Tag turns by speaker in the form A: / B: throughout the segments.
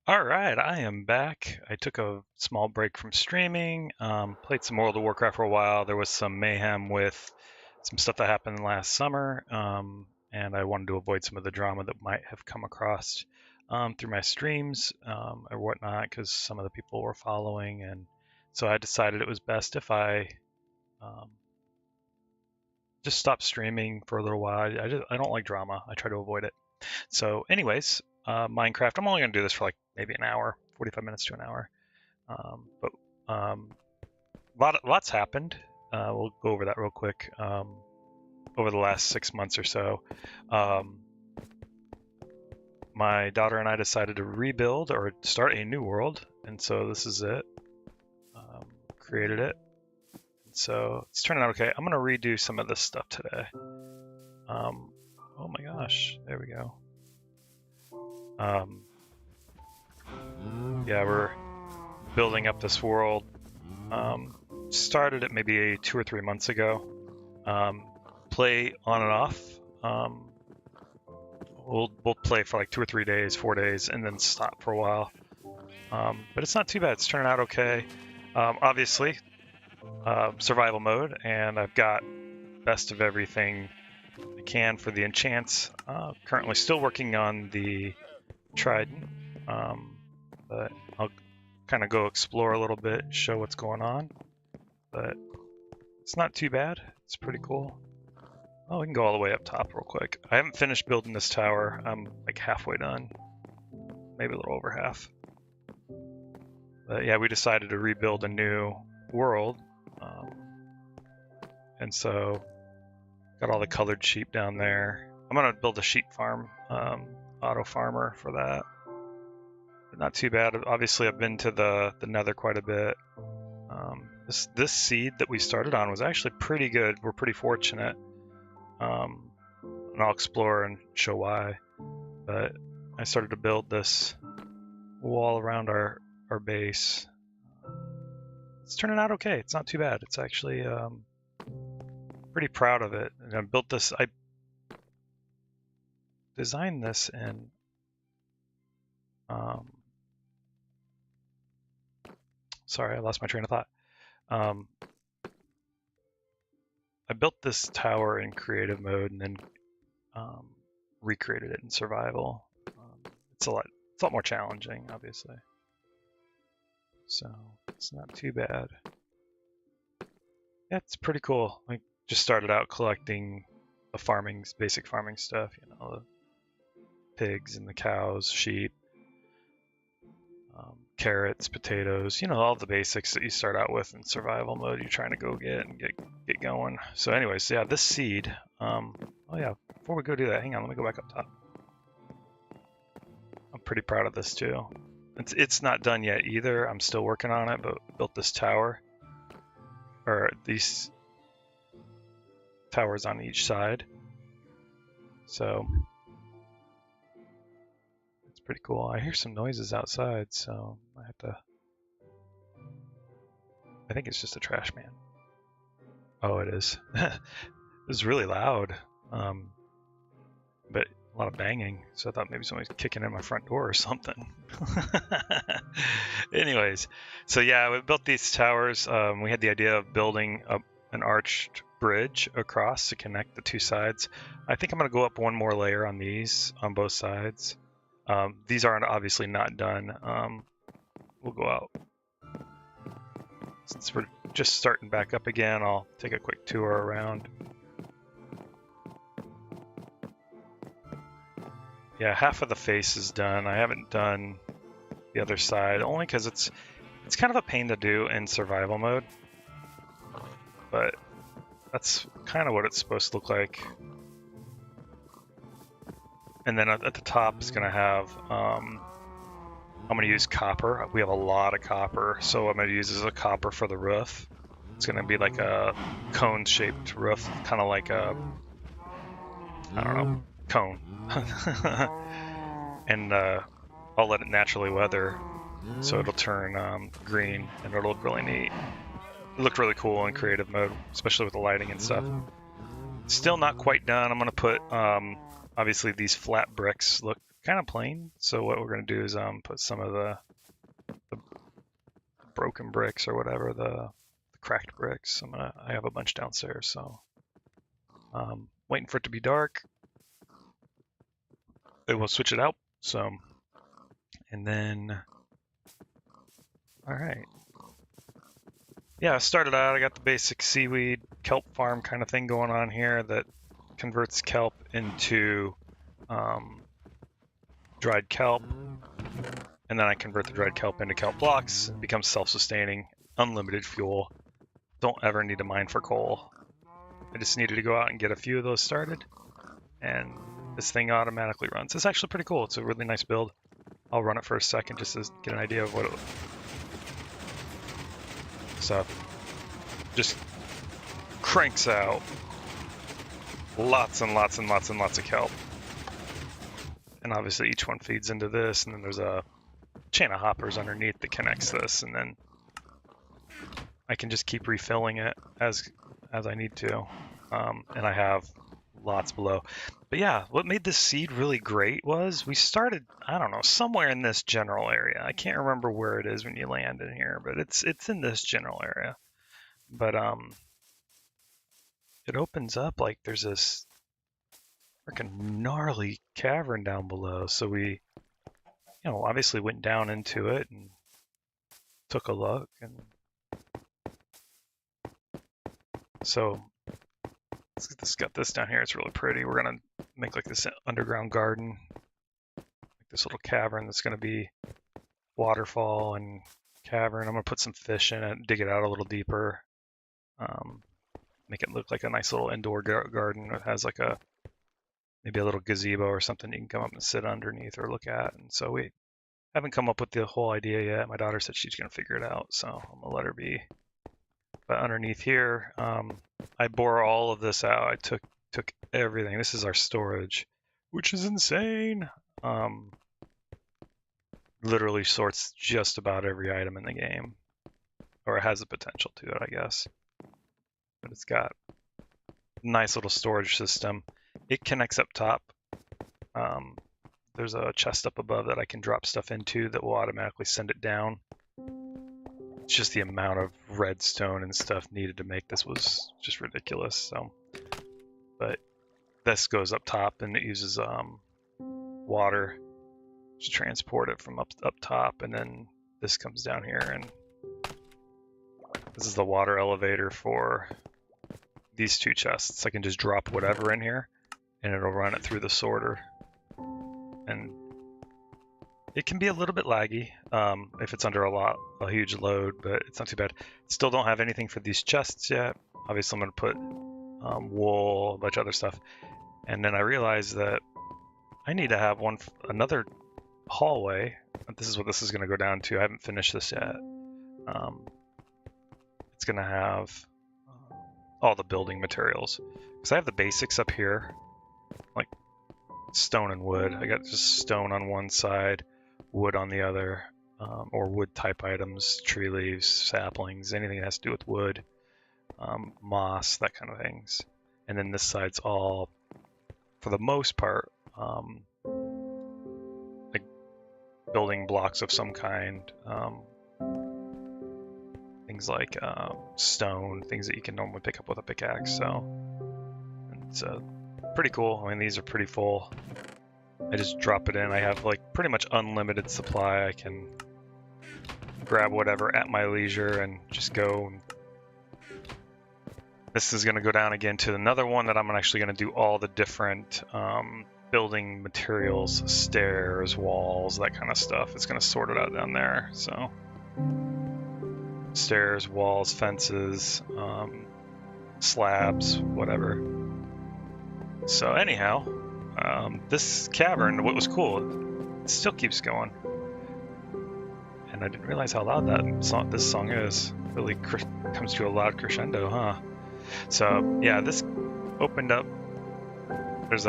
A: Alright, I am back. I took a small break from streaming, played some World of Warcraft for a while. There was some mayhem with some stuff that happened last summer, and I wanted to avoid some of the drama that might have come across through my streams or whatnot, because some of the people were following, and so I decided it was best if I um, just stopped streaming for a little while. I don't like drama. I try to avoid it. So, anyways, Minecraft. I'm only going to do this for like maybe an hour, 45 minutes to an hour. But lots happened. We'll go over that real quick. Over the last 6 months or so, my daughter and I decided to rebuild or start a new world, and so this is it. Created it. So it's turning out okay. I'm going to redo some of this stuff today. Oh my gosh, there we go. Yeah, we're building up this world. Started it maybe 2 or 3 months ago. Play on and off. We'll play for like 2 or 3 days, 4 days, and then stop for a while. But it's not too bad. It's turning out okay. Obviously, survival mode, and I've got best of everything I can for the enchants. Currently still working on the Trident, but I'll kind of go explore a little bit, show what's going on. But it's not too bad. It's pretty cool. Oh, we can go all the way up top real quick. I haven't finished building this tower. I'm like halfway done, maybe a little over half. But yeah, we decided to rebuild a new world, and so got all the colored sheep down there. I'm gonna build a sheep farm, auto farmer for that. But not too bad. Obviously, I've been to the Nether quite a bit. This seed that we started on was actually pretty good. We're pretty fortunate, and I'll explore and show why. But I started to build this wall around our base. It's turning out okay. It's not too bad. It's actually pretty proud of it. And I built this. I designed this in sorry, I lost my train of thought. I built this tower in creative mode and then recreated it in survival. It's a lot more challenging, obviously. So it's not too bad. Yeah, it's pretty cool. I just started out collecting the basic farming stuff, the pigs and the cows, sheep, carrots, potatoes, all the basics that you start out with in survival mode. You're trying to go get and get going. So anyways, yeah, this seed, oh yeah, before we go do that, hang on, let me go back up top. I'm pretty proud of this too. It's not done yet either. I'm still working on it, but built this tower, or these towers on each side. So it's pretty cool. I hear some noises outside, so I have to. I think it's just a trash man. Oh, it is. It was really loud, but a lot of banging, so I thought maybe somebody's kicking in my front door or something. Anyways, so yeah, we built these towers. We had the idea of building an arched bridge across to connect the two sides. I think I'm going to go up one more layer on these on both sides. These aren't obviously not done. We'll go out. Since we're just starting back up again, I'll take a quick tour around. Yeah, half of the face is done. I haven't done the other side, only because it's kind of a pain to do in survival mode. But that's kind of what it's supposed to look like. And then at the top is going to have, I'm going to use copper. We have a lot of copper, so I'm going to use as a copper for the roof. It's going to be like a cone-shaped roof, kind of like a, I don't know, cone. And I'll let it naturally weather so it'll turn green, and it'll look really neat. It looked really cool in creative mode, especially with the lighting and stuff. Still not quite done. I'm going to put, obviously these flat bricks look kind of plain, so what we're going to do is put some of the broken bricks or whatever, the cracked bricks. I have a bunch downstairs, so waiting for it to be dark. Then we'll switch it out. So, and then, all right. Yeah, I started out, I got the basic seaweed kelp farm kind of thing going on here that converts kelp into dried kelp. And then I convert the dried kelp into kelp blocks. It becomes self-sustaining, unlimited fuel. Don't ever need to mine for coal. I just needed to go out and get a few of those started. And this thing automatically runs. It's actually pretty cool. It's a really nice build. I'll run it for a second just to get an idea of what it So just cranks out lots and lots and lots and lots of kelp. And obviously each one feeds into this, and then there's a chain of hoppers underneath that connects this, and then I can just keep refilling it as I need to. And I have lots below. But yeah, what made this seed really great was we started, I don't know, somewhere in this general area. I can't remember where it is when you land in here, but it's in this general area. But it opens up like there's this freaking gnarly cavern down below. So we, obviously went down into it and took a look. And so it's got this down here. It's really pretty. We're gonna make like this underground garden, like this little cavern that's gonna be waterfall and cavern. I'm gonna put some fish in it, dig it out a little deeper, make it look like a nice little indoor garden. It has like maybe a little gazebo or something you can come up and sit underneath or look at. And so we haven't come up with the whole idea yet. My daughter said she's gonna figure it out, so I'm gonna let her be. But underneath here, I bore all of this out. I took everything. This is our storage, which is insane. Literally sorts just about every item in the game, or it has the potential to it, I guess. But it's got a nice little storage system. It connects up top. There's a chest up above that I can drop stuff into that will automatically send it down. It's just the amount of redstone and stuff needed to make this was just ridiculous. So, but this goes up top and it uses water to transport it from up top, and then this comes down here, and this is the water elevator for these two chests. I can just drop whatever in here, and it'll run it through the sorter. And it can be a little bit laggy if it's under a huge load, but it's not too bad. Still don't have anything for these chests yet. Obviously, I'm going to put wool, a bunch of other stuff. And then I realized that I need to have another hallway. This is what this is going to go down to. I haven't finished this yet. It's going to have all the building materials. Because I have the basics up here, like stone and wood. I got just stone on one side, wood on the other, or wood type items, tree leaves, saplings, anything that has to do with wood, moss, that kind of things. And then this side's all, for the most part, like building blocks of some kind, things like stone, things that you can normally pick up with a pickaxe. So it's pretty cool. I mean, these are pretty full. I just drop it in. I have like pretty much unlimited supply. I can grab whatever at my leisure and just go. This is going to go down again to another one that I'm actually going to do all the different building materials, stairs, walls, that kind of stuff. It's going to sort it out down there. So stairs, walls, fences, slabs, whatever. So anyhow, this cavern, what was cool, it still keeps going. And I didn't realize how loud this song is. It really comes to a loud crescendo, huh? So yeah, this opened up. There's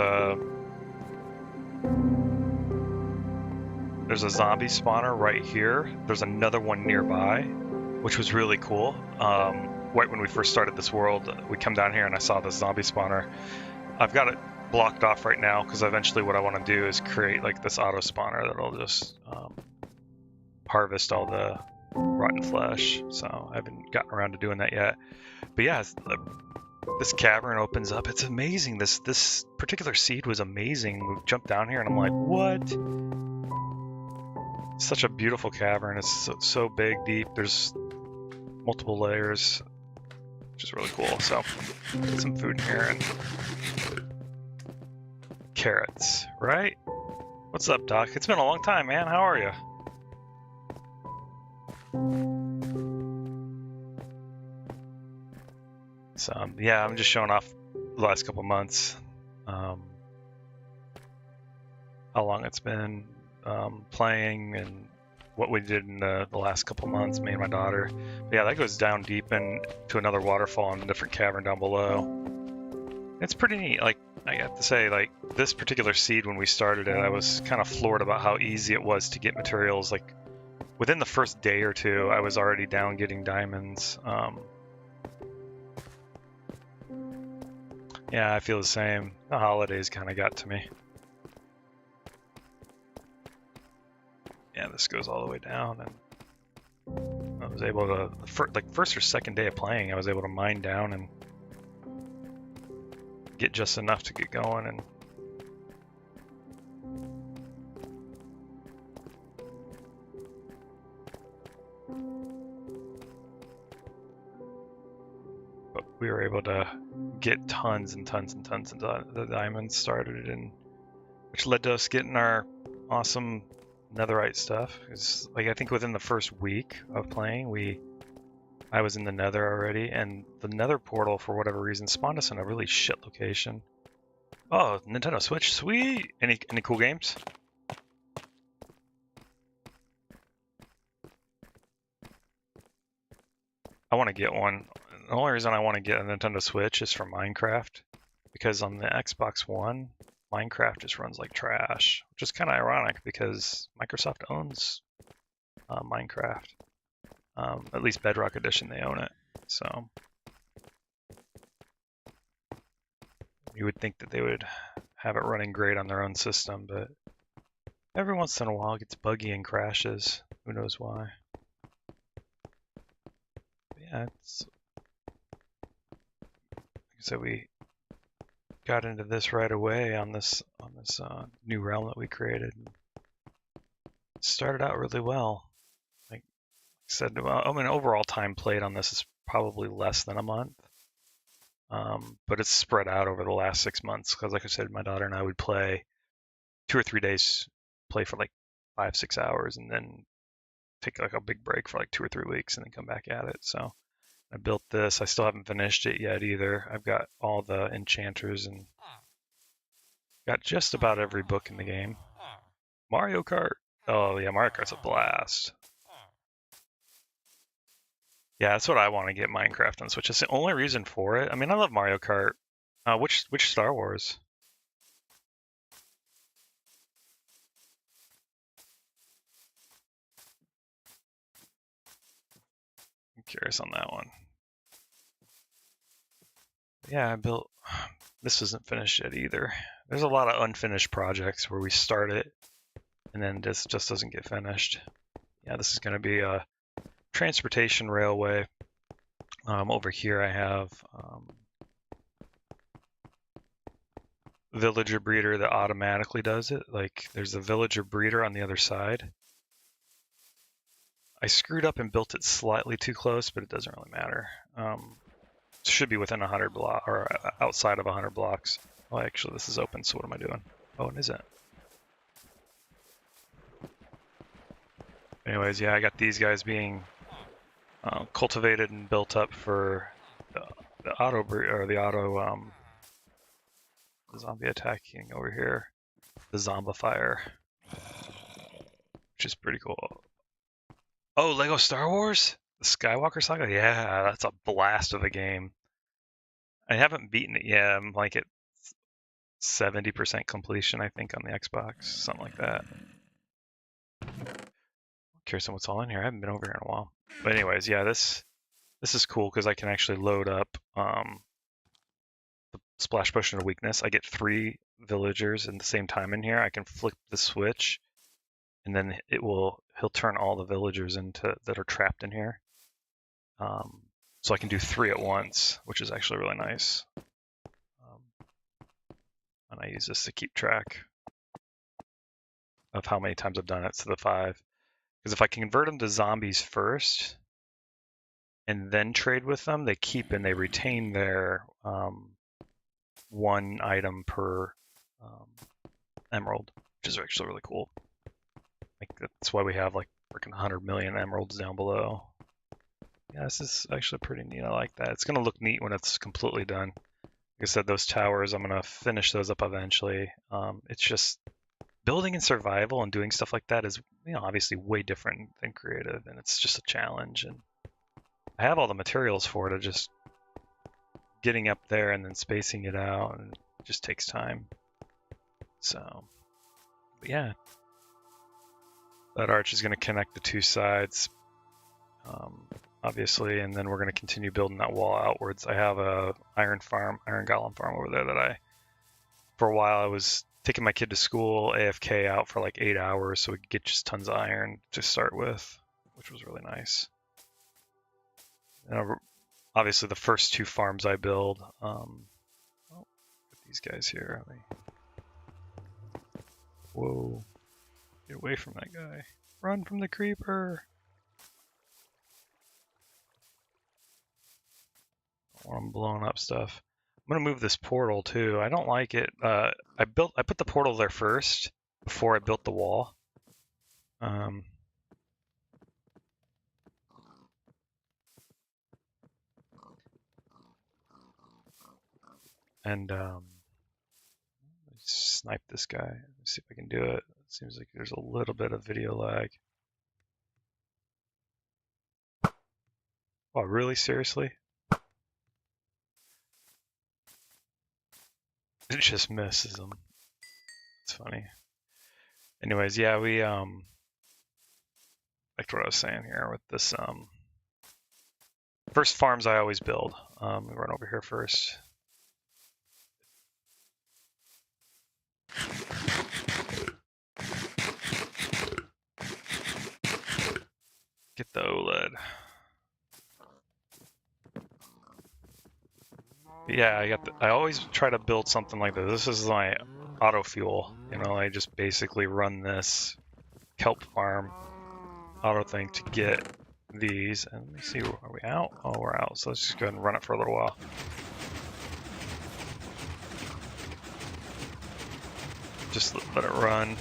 A: there's a zombie spawner right here. There's another one nearby, which was really cool. Right when we first started this world, we come down here and I saw this zombie spawner. I've got it blocked off right now because eventually what I want to do is create like this auto spawner that'll just harvest all the rotten flesh. So I haven't gotten around to doing that yet. But yeah, this cavern opens up. It's amazing. This particular seed was amazing. We jumped down here and I'm like, what? Such a beautiful cavern. It's so big, deep. There's multiple layers, which is really cool. So get some food in here and carrots, right? What's up, Doc? It's been a long time, man. How are you? So yeah, I'm just showing off the last couple months, how long it's been playing and what we did in the last couple months, me and my daughter. But yeah, that goes down deep into another waterfall in a different cavern down below. It's pretty neat. Like, I have to say, like, this particular seed, when we started it, I was kind of floored about how easy it was to get materials. Like, within the first day or two, I was already down getting diamonds. Yeah, I feel the same. The holidays kind of got to me. Yeah, this goes all the way down, and I was able to, like, first or second day of playing, I was able to mine down and get just enough to get going. And but we were able to get tons and tons and tons of the diamonds started, and which led to us getting our awesome netherite stuff. It's like, I think within the first week of playing, I was in the nether already, and the nether portal, for whatever reason, spawned us in a really shit location. Oh, Nintendo Switch, sweet! Any cool games? I want to get one. The only reason I want to get a Nintendo Switch is for Minecraft, because on the Xbox One, Minecraft just runs like trash, which is kind of ironic because Microsoft owns Minecraft. At least Bedrock Edition, they own it. So you would think that they would have it running great on their own system, but every once in a while it gets buggy and crashes. Who knows why? But yeah, it's like I said, we got into this right away on this new realm that we created. It started out really well. Like I said, I mean, overall time played on this is probably less than a month. But it's spread out over the last 6 months because, like I said, my daughter and I would play 2 or 3 days, play for like 5-6 hours, and then take like a big break for like 2 or 3 weeks, and then come back at it. So I built this. I still haven't finished it yet either. I've got all the enchanters and got just about every book in the game. Mario Kart. Oh yeah, Mario Kart's a blast. Yeah, that's what I want to get Minecraft on Switch. It's the only reason for it. I mean, I love Mario Kart. Which Star Wars? I'm curious on that one. Yeah, I built. This isn't finished yet either. There's a lot of unfinished projects where we start it and then this just doesn't get finished. Yeah, this is going to be a transportation railway. Over here I have villager breeder that automatically does it. Like, there's a villager breeder on the other side. I screwed up and built it slightly too close, but it doesn't really matter. It should be within 100 blocks or outside of 100 blocks. Oh, actually, this is open, so what am I doing? Oh, it isn't. Anyways, yeah, I got these guys being cultivated and built up for the auto the zombie attacking over here, the zombifier, which is pretty cool. Oh, Lego Star Wars, the Skywalker Saga. Yeah, that's a blast of a game. I haven't beaten it yet. I'm like at 70% completion, I think, on the Xbox, something like that. Curious on what's all in here. I haven't been over here in a while. But anyways, yeah, this is cool because I can actually load up the splash potion of weakness. I get 3 villagers at the same time in here. I can flick the switch, and then he'll turn all the villagers into that are trapped in here. So I can do 3 at once, which is actually really nice. And I use this to keep track of how many times I've done it to the 5. Because if I can convert them to zombies first and then trade with them, they keep and they retain their 1 item per emerald, which is actually really cool. Like, that's why we have like freaking 100 million emeralds down below. Yeah, this is actually pretty neat. I like that. It's going to look neat when it's completely done. Like I said, those towers, I'm going to finish those up eventually. It's just building in survival and doing stuff like that is, obviously way different than creative, and it's just a challenge. And I have all the materials for it. It's just getting up there and then spacing it out, and it just takes time. So, but yeah, that arch is going to connect the 2 sides, obviously, and then we're going to continue building that wall outwards. I have a iron golem farm over there that for a while I was taking my kid to school, AFK out for like 8 hours so we could get just tons of iron to start with, which was really nice. Obviously, the first 2 farms I build, put these guys here. Whoa, get away from that guy. Run from the creeper. I'm blowing up stuff. I'm gonna move this portal too. I don't like it. I put the portal there first before I built the wall. And snipe this guy. Let's see if I can do it. It seems like there's a little bit of video lag. Oh, really? Seriously? It just misses him. It's funny. Anyways, yeah, we like what I was saying here with this first farms I always build. We run over here first. Get the OLED. But yeah, I always try to build something like this. This is my auto fuel. I just basically run this kelp farm auto thing to get these. And let me see, are we out? Oh, we're out. So let's just go ahead and run it for a little while. Just let it run.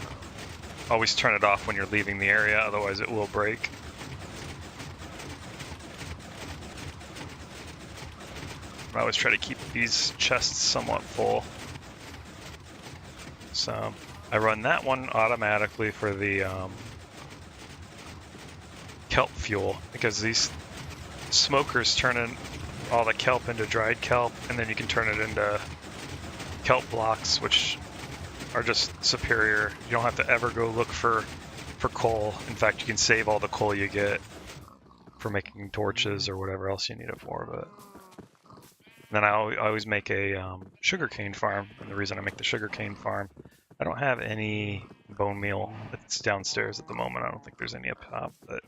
A: Always turn it off when you're leaving the area, otherwise it will break. I always try to keep these chests somewhat full. So I run that one automatically for the kelp fuel, because these smokers turn in all the kelp into dried kelp, and then you can turn it into kelp blocks, which are just superior. You don't have to ever go look for coal. In fact, you can save all the coal you get for making torches or whatever else you need it for. But then I always make a sugarcane farm, and the reason I make the sugarcane farm, I don't have any bone meal that's downstairs at the moment. I don't think there's any up top, but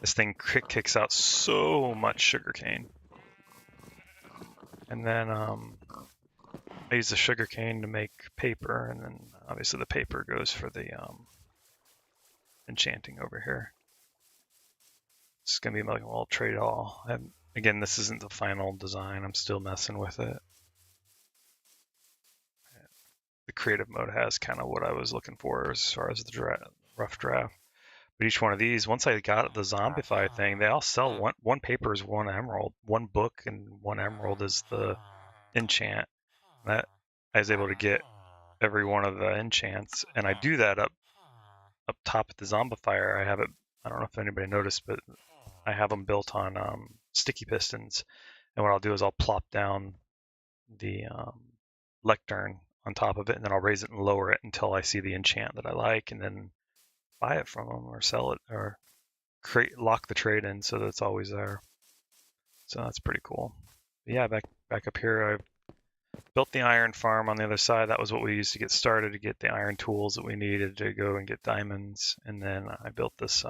A: this thing kicks out so much sugarcane. And then I use the sugarcane to make paper, and then obviously the paper goes for the enchanting over here. It's gonna be like a little trade all. Again, this isn't the final design. I'm still messing with it. The creative mode has kind of what I was looking for as far as the rough draft. But each one of these, once I got the zombify thing, they all sell one paper is 1 emerald, 1 book and 1 emerald is the enchant. That I was able to get every one of the enchants, and I do that up top at the zombifier. I have it. I don't know if anybody noticed, but I have them built on sticky pistons, and what I'll do is I'll plop down the lectern on top of it, and then I'll raise it and lower it until I see the enchant that I like, and then buy it from them or sell it or lock the trade in so that it's always there. So that's pretty cool. But yeah, back up here, I built the iron farm on the other side. That was what we used to get started, to get the iron tools that we needed to go and get diamonds. And then I built this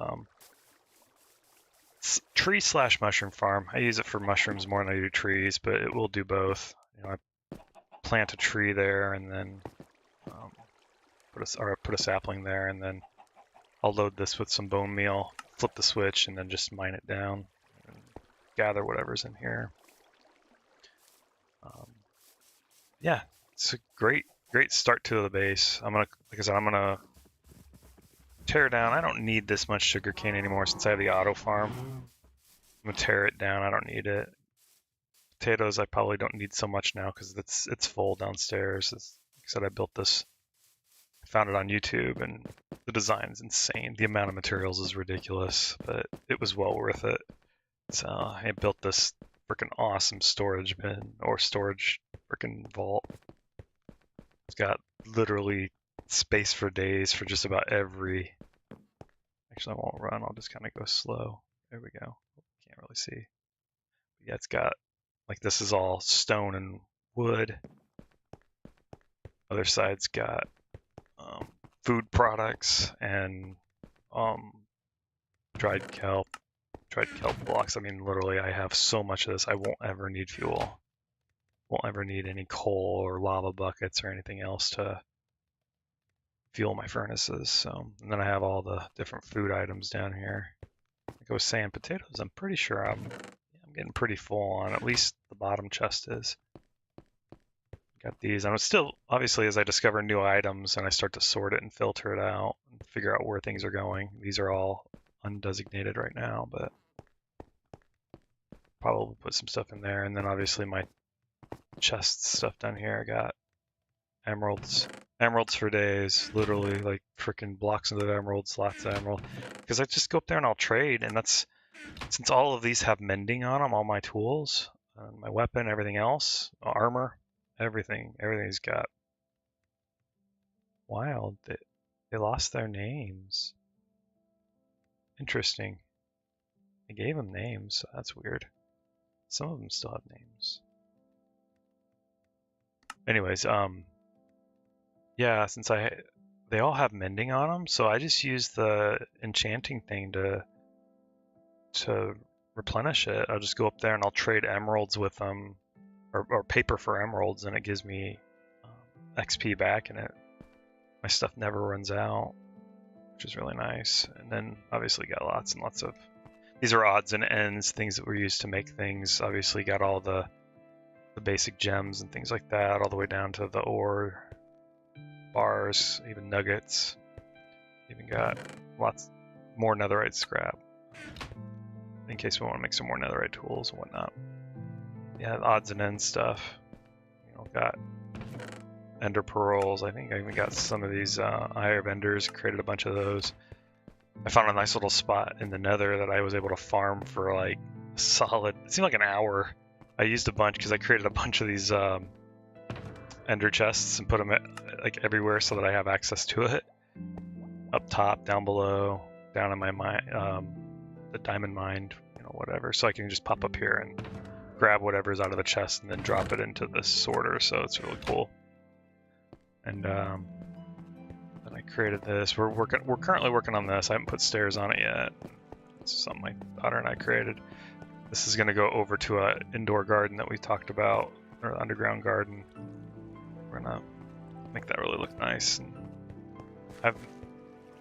A: tree/mushroom farm. I use it for mushrooms more than I do trees, but it will do both. You know, I plant a tree there and then put a sapling there, and then I'll load this with some bone meal, flip the switch, and then just mine it down and gather whatever's in here. Yeah, it's a great start to the base. Like I said, I'm gonna tear down. I don't need this much sugarcane anymore since I have the auto farm. I'm gonna tear it down. I don't need it. Potatoes, I probably don't need so much now because it's full downstairs. Like I said, I built this. I found it on YouTube, and the design's insane. The amount of materials is ridiculous, but it was well worth it. So I built this freaking awesome storage bin or storage freaking vault. It's got literally space for days for just about every. Actually, I won't run. I'll just kind of go slow. There we go. Can't really see. But yeah, it's got like this is all stone and wood. Other side's got food products and dried kelp blocks. I mean, literally, I have so much of this. I won't ever need fuel. Won't ever need any coal or lava buckets or anything else to fuel my furnaces. So, and then I have all the different food items down here. Like I was saying, potatoes, I'm pretty sure I'm getting pretty full on. At least the bottom chest is. Got these. I'm still, obviously, as I discover new items and I start to sort it and filter it out and figure out where things are going. These are all undesignated right now, but probably put some stuff in there. And then obviously my chest stuff down here. I got emeralds for days, literally like freaking blocks of emeralds, lots of emerald. Because I just go up there and I'll trade, and that's since all of these have mending on them, all my tools, my weapon, everything else, armor, everything's got. Wild, they lost their names. Interesting. I gave them names, so that's weird. Some of them still have names. Anyways, yeah, since they all have mending on them, so I just use the enchanting thing to replenish it. I'll just go up there and I'll trade emeralds with them, or paper for emeralds, and it gives me XP back, and my stuff never runs out, which is really nice. And then obviously got lots and lots of, these are odds and ends, things that were used to make things. Obviously got all the basic gems and things like that, all the way down to the ore bars, even nuggets. Even got lots more netherite scrap in case we want to make some more netherite tools and whatnot. Yeah, odds and ends stuff. You know, got ender pearls. I think I even got some of these Eye of Enders, created a bunch of those. I found a nice little spot in the nether that I was able to farm for like a solid, it seemed like an hour. I used a bunch because I created a bunch of these ender chests and put them like everywhere so that I have access to it. Up top, down below, down in my mine, the diamond mine, you know, whatever. So I can just pop up here and grab whatever's out of the chest and then drop it into this sorter. So it's really cool. And then I created this. We're currently working on this. I haven't put stairs on it yet. It's something my daughter and I created. This is going to go over to an indoor garden that we talked about, or underground garden. We're gonna make that really look nice. And I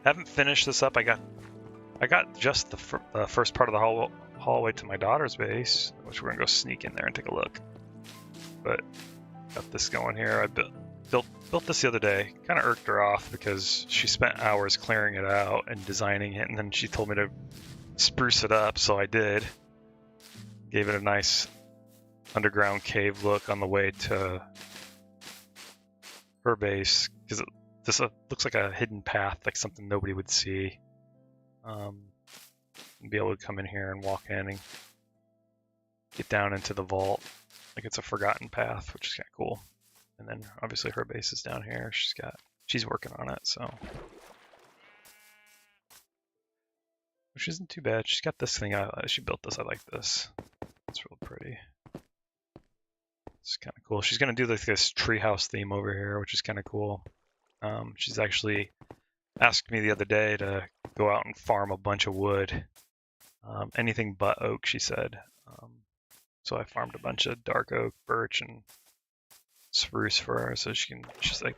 A: haven't finished this up. I got just the first part of the hallway to my daughter's base, which we're gonna go sneak in there and take a look. But got this going here. I built this the other day. Kind of irked her off because she spent hours clearing it out and designing it, and then she told me to spruce it up, so I did. Gave it a nice underground cave look on the way to her base, because this looks like a hidden path, like something nobody would see. And be able to come in here and walk in and get down into the vault, like it's a forgotten path, which is kind of cool. And then obviously her base is down here. She's working on it, so which isn't too bad. She's got this thing. She built this. I like this. It's real pretty. It's kind of cool. She's gonna do like this treehouse theme over here, which is kind of cool. She's actually asked me the other day to go out and farm a bunch of wood. Anything but oak, she said. So I farmed a bunch of dark oak, birch, and spruce for her. So she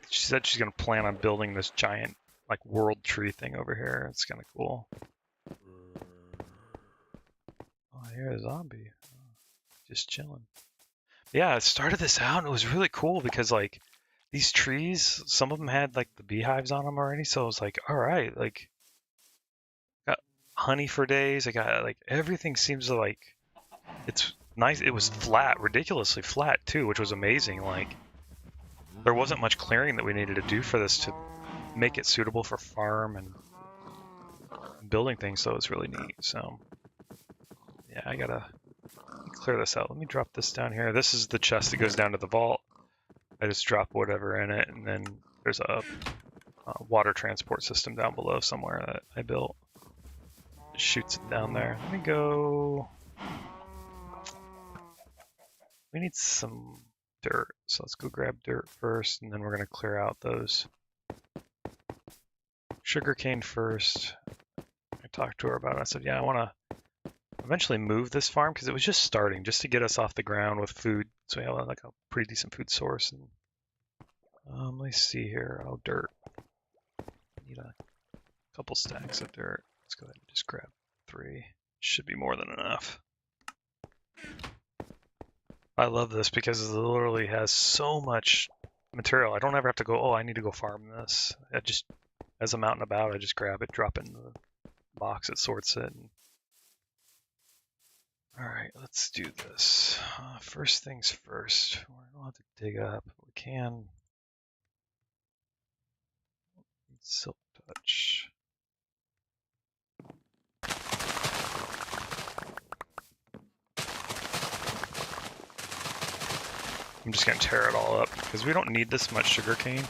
A: said she's gonna plan on building this giant like world tree thing over here. It's kind of cool. Oh, I hear a zombie. Just chilling. Yeah, I started this out and it was really cool because like these trees, some of them had like the beehives on them already. So I was like, all right, like got honey for days. I got like everything seems to like it's nice. It was flat, ridiculously flat too, which was amazing. Like there wasn't much clearing that we needed to do for this to make it suitable for farm and building things. So it's really neat. So yeah, I gotta clear this out. Let me drop this down here. This is the chest that goes down to the vault. I just drop whatever in it, and then there's a water transport system down below somewhere that I built. It shoots it down there. Let me go. We need some dirt, so let's go grab dirt first, and then we're gonna clear out those sugarcane first. I talked to her about it. I said, yeah, I want to eventually move this farm because it was just starting, just to get us off the ground with food, so we have like a pretty decent food source. And let me see here. Oh, dirt. Need a couple stacks of dirt. Let's go ahead and just grab 3. Should be more than enough. I love this because it literally has so much material. I don't ever have to go, oh, I need to go farm this. I just, as I'm out and about, I just grab it, drop it in the box, it sorts it. And all right, let's do this. First things first, we're going to have to dig up. We can. Silk touch. I'm just going to tear it all up because we don't need this much sugarcane.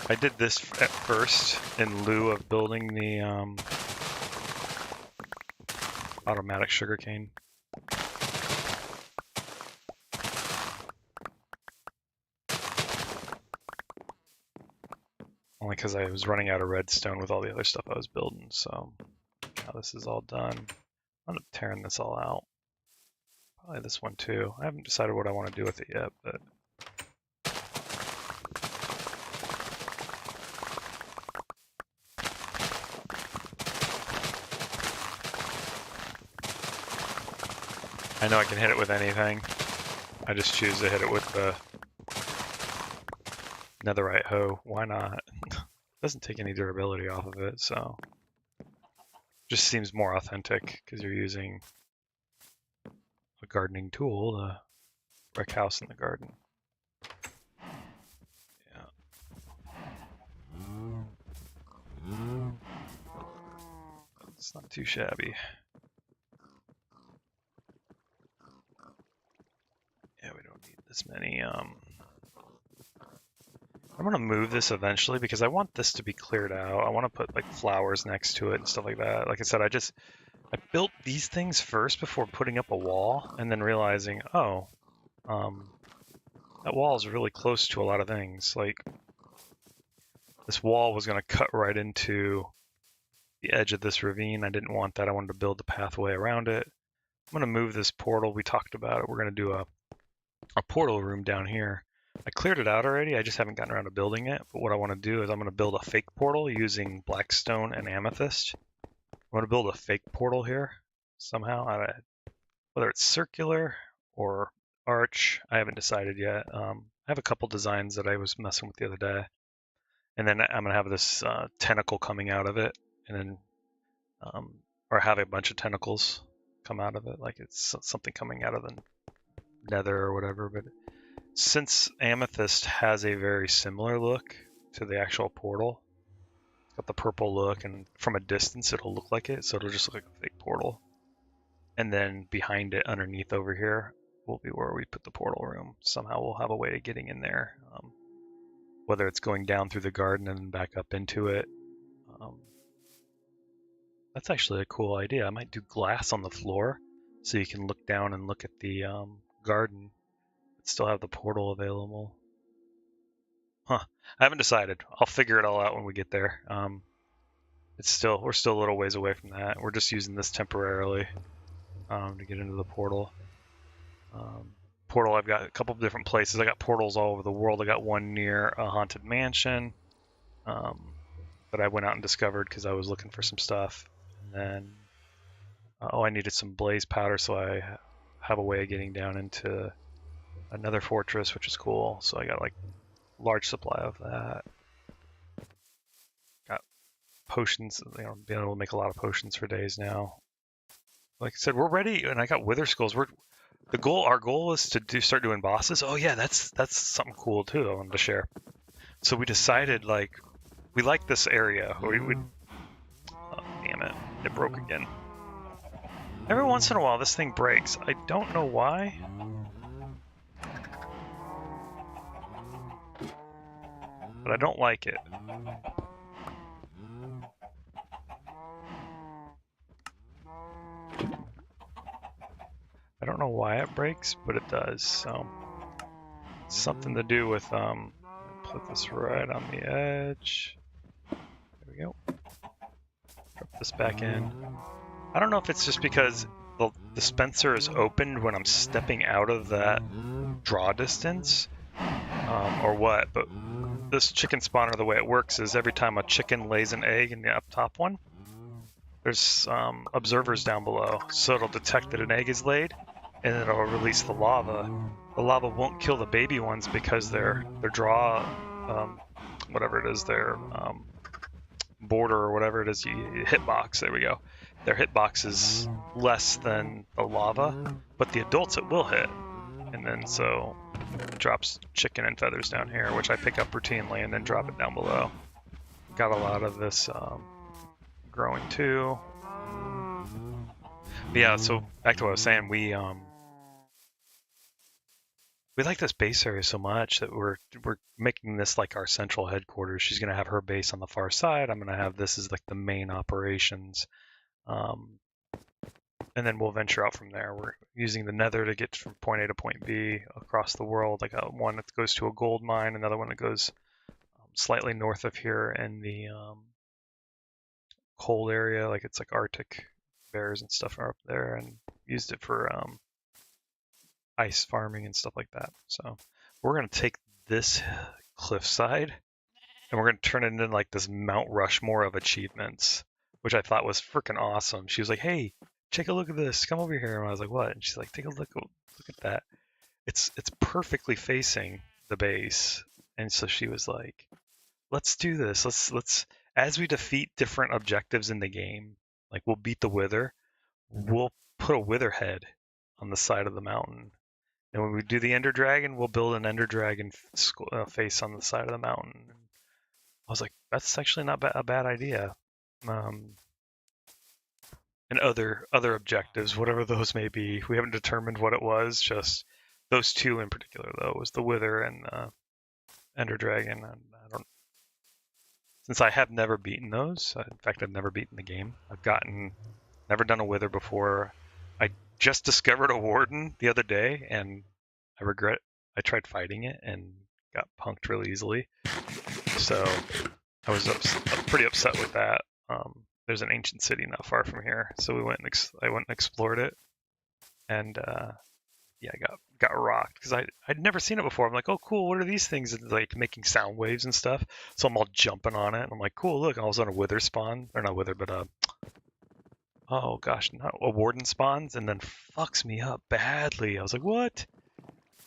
A: I did this at first in lieu of building the automatic sugarcane. Only because I was running out of redstone with all the other stuff I was building. So now this is all done. I'm tearing this all out. Probably this one too. I haven't decided what I want to do with it yet, but I know I can hit it with anything. I just choose to hit it with the netherite hoe. Why not? Doesn't take any durability off of it, so just seems more authentic because you're using a gardening tool to wreck house in the garden. Yeah. It's not too shabby. Yeah, we don't need this many. I'm gonna move this eventually because I want this to be cleared out. I want to put like flowers next to it and stuff like that. Like I said, I built these things first before putting up a wall, and then realizing, oh, that wall is really close to a lot of things. Like this wall was gonna cut right into the edge of this ravine. I didn't want that. I wanted to build a pathway around it. I'm gonna move this portal. We talked about it. We're gonna do a portal room down here. I cleared it out already. I just haven't gotten around to building it. But what I want to do is I'm going to build a fake portal using blackstone and amethyst. I'm going to build a fake portal here somehow. Whether it's circular or arch, I haven't decided yet. I have a couple designs that I was messing with the other day. And then I'm going to have this tentacle coming out of it. And then, or have a bunch of tentacles come out of it. Like it's something coming out of the nether or whatever. But since amethyst has a very similar look to the actual portal, it's got the purple look, and from a distance it'll look like it, so it'll just look like a fake portal. And then behind it, underneath over here, will be where we put the portal room. Somehow we'll have a way of getting in there, whether it's going down through the garden and back up into it. That's actually a cool idea. I might do glass on the floor so you can look down and look at the garden, but still have the portal available. Huh. I haven't decided. I'll figure it all out when we get there. We're still a little ways away from that. We're just using this temporarily to get into the portal. Portal, I've got a couple of different places. I got portals all over the world. I got one near a haunted mansion that I went out and discovered because I was looking for some stuff. And then, I needed some blaze powder, so I have a way of getting down into another fortress, which is cool. So I got like large supply of that. Got potions, being able to make a lot of potions for days now. Like I said, we're ready, and I got wither skulls. Our goal is to start doing bosses. Oh yeah, that's something cool too. I wanted to share. So we decided we like this area. We would. Oh, damn it! It broke again. Every once in a while, this thing breaks. I don't know why. But I don't like it. I don't know why it breaks, but it does. So it's something to do with put this right on the edge. There we go. Drop this back in. I don't know if it's just because the dispenser is opened when I'm stepping out of that draw distance, or what, but this chicken spawner, the way it works is every time a chicken lays an egg in the up top one, there's observers down below, so it'll detect that an egg is laid, and it'll release the lava. The lava won't kill the baby ones because their draw, whatever it is, their border or whatever it is, hitbox, there we go. Their hitbox is less than the lava, but the adults it will hit. And then so it drops chicken and feathers down here, which I pick up routinely and then drop it down below. Got a lot of this growing too. But yeah, so back to what I was saying, we like this base area so much that we're making this like our central headquarters. She's gonna have her base on the far side. I'm gonna have this as like the main operations. And then we'll venture out from there. We're using the nether to get from point A to point B across the world. I got one that goes to a gold mine, another one that goes slightly north of here in the cold area, like it's like Arctic bears and stuff are up there, and used it for ice farming and stuff like that. So we're going to take this cliffside and we're going to turn it into like this Mount Rushmore of achievements, which I thought was freaking awesome. She was like, hey, take a look at this. Come over here. And I was like, what? And she's like, take a look at that. It's perfectly facing the base. And so she was like, let's do this. Let's as we defeat different objectives in the game, like we'll beat the wither, we'll put a wither head on the side of the mountain. And when we do the ender dragon, we'll build an ender dragon face on the side of the mountain. And I was like, that's actually not a bad idea. And other objectives, whatever those may be. We haven't determined what it was, just those two in particular, though, was the Wither and Ender Dragon. And since I have never beaten those, in fact, I've never beaten the game. Never done a Wither before. I just discovered a Warden the other day, and I regret I tried fighting it and got punked really easily. So I was pretty upset with that. There's an ancient city not far from here, so I went and explored it, and yeah, I got rocked because I'd never seen it before. I'm like, oh cool, what are these things? It's like making sound waves and stuff. So I'm all jumping on it, and I'm like, cool, look, and all of a sudden a wither spawn, or not wither, but oh gosh, not a warden spawns, and then fucks me up badly. I was like, what?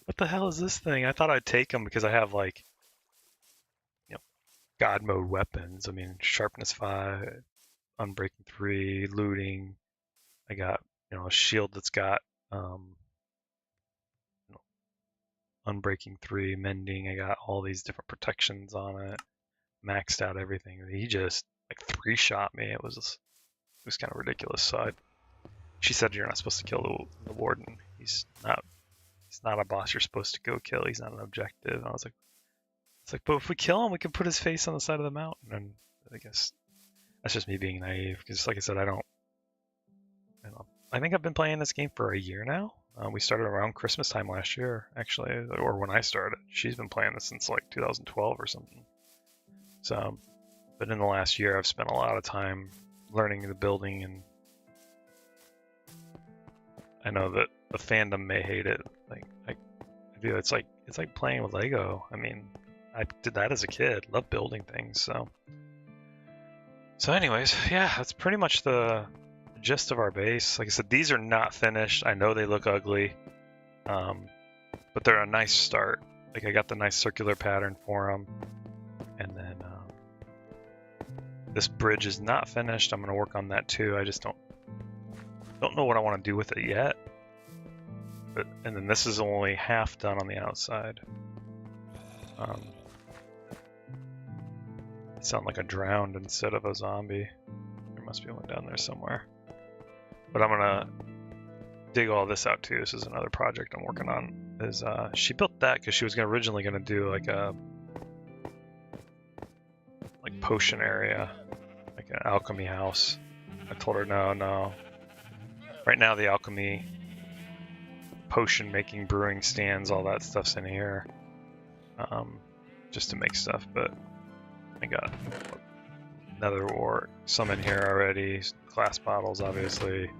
A: What the hell is this thing? I thought I'd take them because I have like, God mode weapons. I mean, sharpness 5. Unbreaking 3, looting. I got a shield that's got Unbreaking 3, mending. I got all these different protections on it. Maxed out everything. He just like 3-shot me. It was kind of ridiculous. So she said you're not supposed to kill the warden. He's not a boss you're supposed to go kill. He's not an objective. And I was like, but if we kill him, we can put his face on the side of the mountain. And I guess That's just me being naive, because like I said, I don't. I think I've been playing this game for a year now. We started around Christmas time last year, actually, or when I started. She's been playing this since like 2012 or something. So, but in the last year, I've spent a lot of time learning the building, and I know that the fandom may hate it. Like I do. It's like playing with Lego. I mean, I did that as a kid. Love building things. So anyways, yeah, that's pretty much the gist of our base. Like I said, these are not finished. I know they look ugly, but they're a nice start. Like I got the nice circular pattern for them, and then this bridge is not finished. I'm gonna work on that too. I just don't know what I want to do with it yet. And then this is only half done on the outside. I sound like a drowned instead of a zombie. There must be one down there somewhere. But I'm gonna dig all this out too. This is another project I'm working on. She built that because she was originally gonna do like a potion area, like an alchemy house. I told her no. Right now the alchemy, potion making, brewing stands, all that stuff's in here, just to make stuff. But I got nether wart, some in here already. Glass bottles, obviously.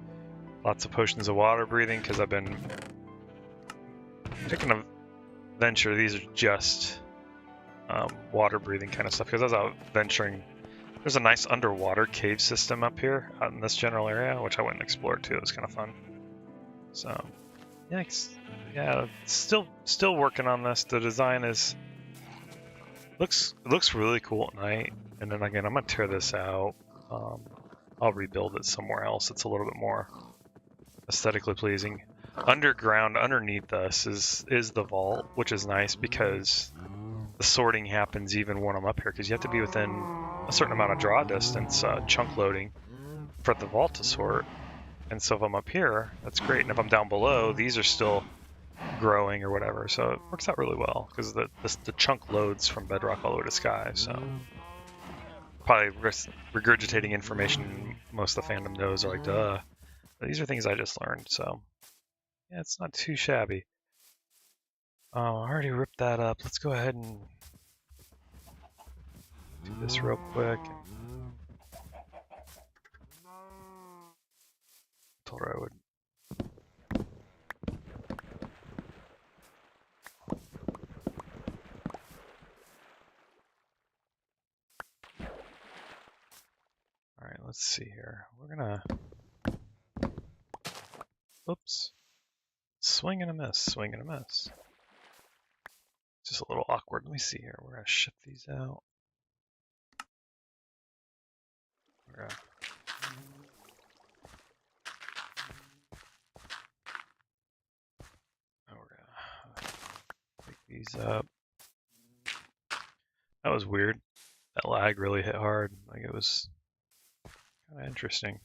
A: Lots of potions of water breathing because I've been taking a venture. These are just water breathing kind of stuff. Because as I was venturing, there's a nice underwater cave system up here out in this general area, which I went and explored too. It was kind of fun. So, yeah, still working on this. The design looks really cool at night. And then again, I'm gonna tear this out. I'll rebuild it somewhere else. It's a little bit more aesthetically pleasing. Underground, underneath us is the vault, which is nice because the sorting happens even when I'm up here, because you have to be within a certain amount of draw distance, chunk loading, for the vault to sort. And so if I'm up here, that's great. And if I'm down below, these are still growing or whatever. So it works out really well because the chunk loads from bedrock all the way to sky. So probably regurgitating information most of the fandom knows, are like, duh. But these are things I just learned. So yeah, it's not too shabby. I already ripped that up. Let's go ahead and do this real quick. Told her I would. All right, let's see here. We're gonna. Oops. Swing and a miss. Swing and a miss. Just a little awkward. Let me see here. We're gonna ship these out. We're gonna pick these up. That was weird. That lag really hit hard. Like, it was kind of interesting.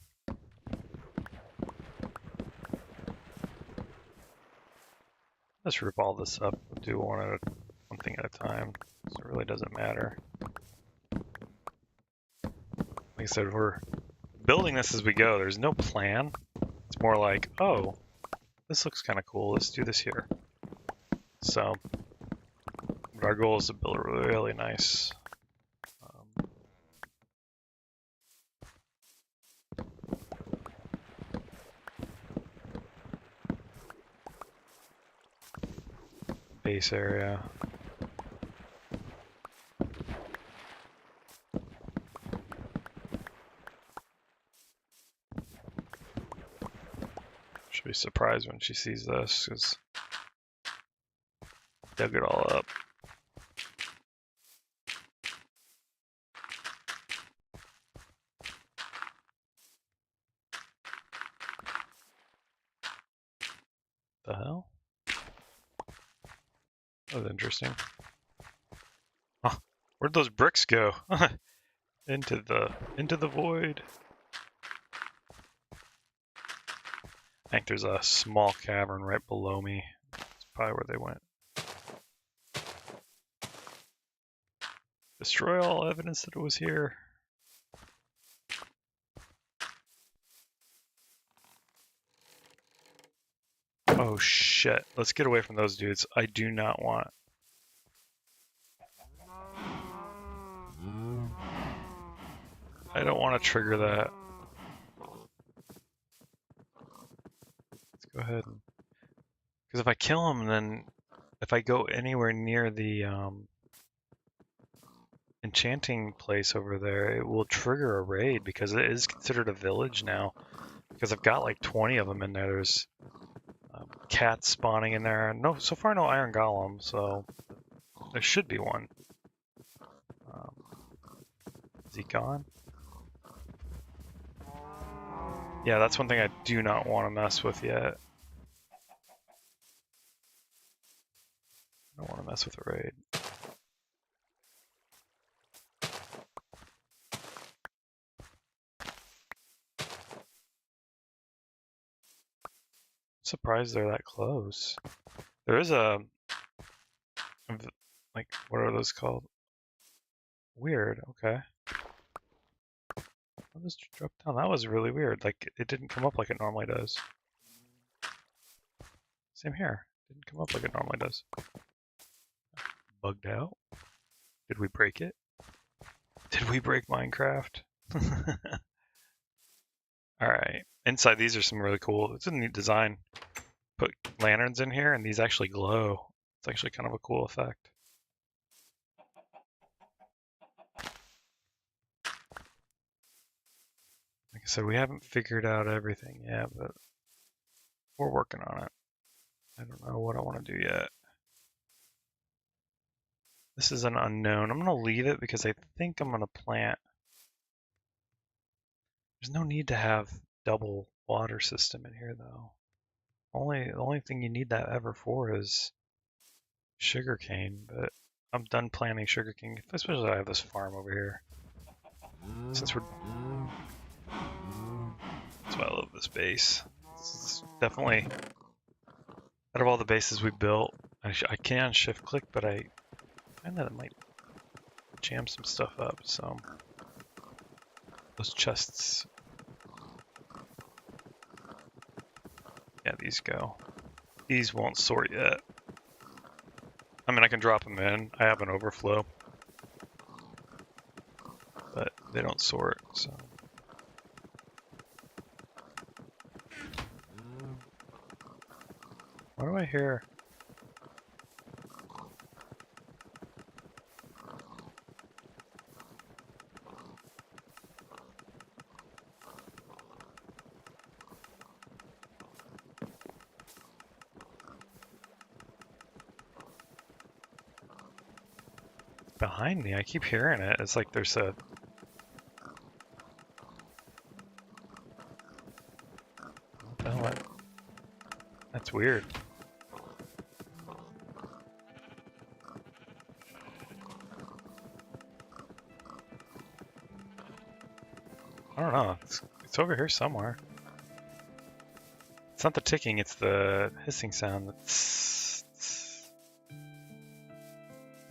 A: Let's rip all this up. We'll do one thing at a time, so it really doesn't matter. Like I said, we're building this as we go. There's no plan. It's more like, oh, this looks kind of cool. Let's do this here. So, but our goal is to build a really nice base area. She'll be surprised when she sees this, because dug it all up. The hell? That was interesting. Huh. Where'd those bricks go? into the void. I think there's a small cavern right below me. That's probably where they went. Destroy all evidence that it was here. Oh shit, let's get away from those dudes. I do not want... I don't want to trigger that. Let's go ahead. Because if I kill him, then if I go anywhere near the enchanting place over there, it will trigger a raid because it is considered a village now. Because I've got like 20 of them in there. There's cats spawning in there. No, so far no iron golem, so there should be one. Is he gone? Yeah, that's one thing I do not want to mess with yet. I don't want to mess with the raid. Surprised they're that close. There is a, like, what are those called? Weird, okay. I'll just drop down. That was really weird. Like, it didn't come up like it normally does. Same here. Didn't come up like it normally does. Bugged out? Did we break it? Did we break Minecraft? Alright. Inside these are some really cool, it's a neat design. Put lanterns in here and these actually glow. It's actually kind of a cool effect. Like I said, we haven't figured out everything yet, but we're working on it. I don't know what I want to do yet. This is an unknown. I'm going to leave it because I think I'm going to plant. There's no need to have double water system in here though. The only thing you need that ever for is sugarcane, but I'm done planting sugarcane, especially I have this farm over here. Since we're... That's why I love this base. This is definitely... Out of all the bases we built, I can shift click, but I find that it might jam some stuff up, so... Those chests... Yeah, these go. These won't sort yet. I mean, I can drop them in. I have an overflow. But they don't sort, so... What do I hear? Behind me, I keep hearing it. It's like there's a... What the hell? That's weird. I don't know. It's over here somewhere. It's not the ticking, it's the hissing sound.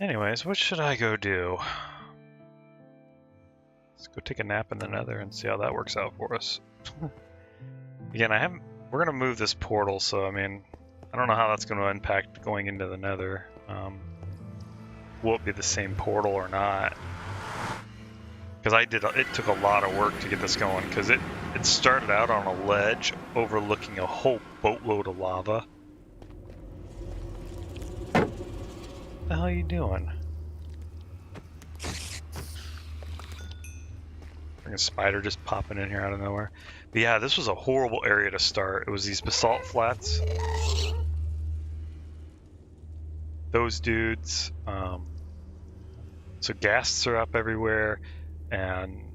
A: Anyways, what should I go do? Let's go take a nap in the nether and see how that works out for us. Again, we're gonna move this portal, so I mean, I don't know how that's gonna impact going into the nether. Will it be the same portal or not? Because it took a lot of work to get this going, because it started out on a ledge overlooking a whole boatload of lava. What the hell are you doing? A spider just popping in here out of nowhere. But yeah, this was a horrible area to start. It was these basalt flats. Those dudes. So ghasts are up everywhere, and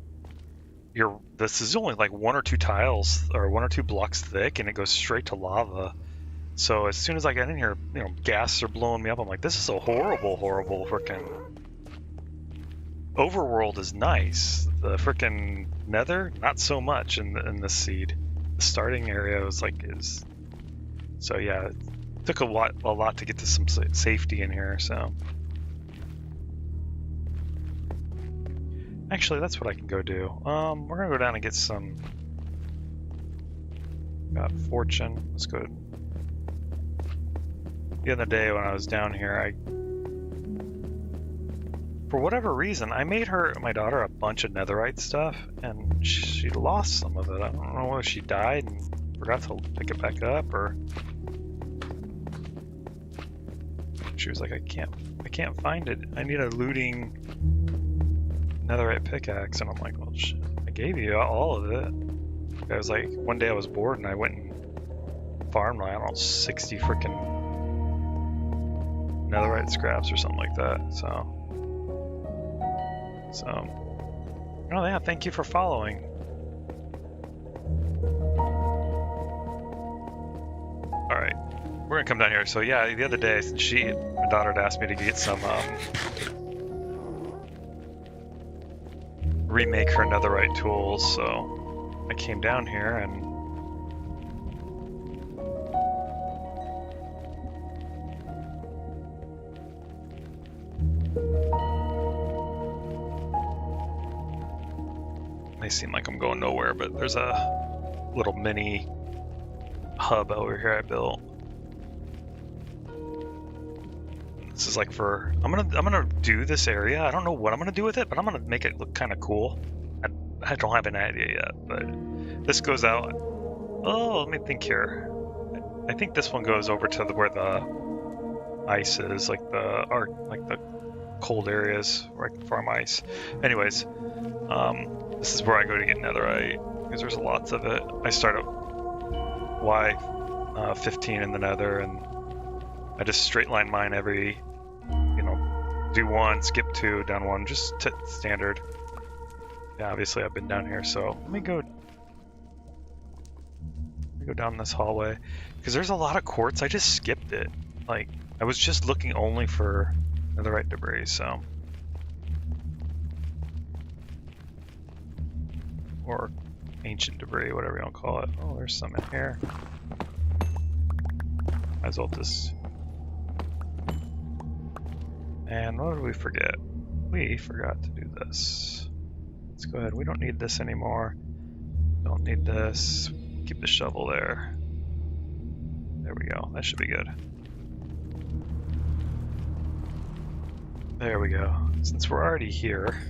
A: this is only like 1 or 2 tiles or 1 or 2 blocks thick, and it goes straight to lava. So as soon as I got in here, you know, ghasts are blowing me up. I'm like, this is a horrible freaking. Overworld is nice. The frickin' nether, not so much in this seed. The starting area was like so yeah, it took a lot to get to some safety in here. So actually, that's what I can go do. We're gonna go down and get some. Got fortune. Let's go the other day when I was down here, for whatever reason, I made my daughter, a bunch of netherite stuff, and she lost some of it. I don't know whether she died and forgot to pick it back up, or she was like, I can't find it. I need a looting netherite pickaxe. And I'm like, well, shit, I gave you all of it. I was like, one day I was bored and I went and farmed, I don't know, 60 freaking netherite scraps or something like that. So, oh yeah, thank you for following. All right, we're gonna come down here. So yeah, the other day, since my daughter had asked me to get some, remake her netherite tools, so I came down here and may seem like I'm going nowhere, but there's a little mini hub over here I built. This is like I'm gonna do this area. I don't know what I'm gonna do with it, but I'm gonna make it look kind of cool. I don't have an idea yet, but this goes out. Oh, let me think here. I think this one goes over to where the ice is, like the cold areas where I can farm ice. Anyways, this is where I go to get netherite because there's lots of it. I start at Y15 in the nether, and I just straight line mine every, do one, skip two, down one, just standard. Yeah, obviously I've been down here, so let me go down this hallway because there's a lot of quartz. I just skipped it. Like, I was just looking only for netherite debris, so. Or ancient debris, whatever you want to call it. Oh, there's some in here. Might as well just... And what did we forget? We forgot to do this. Let's go ahead. We don't need this anymore. Don't need this. Keep the shovel there. There we go. That should be good. There we go. Since we're already here,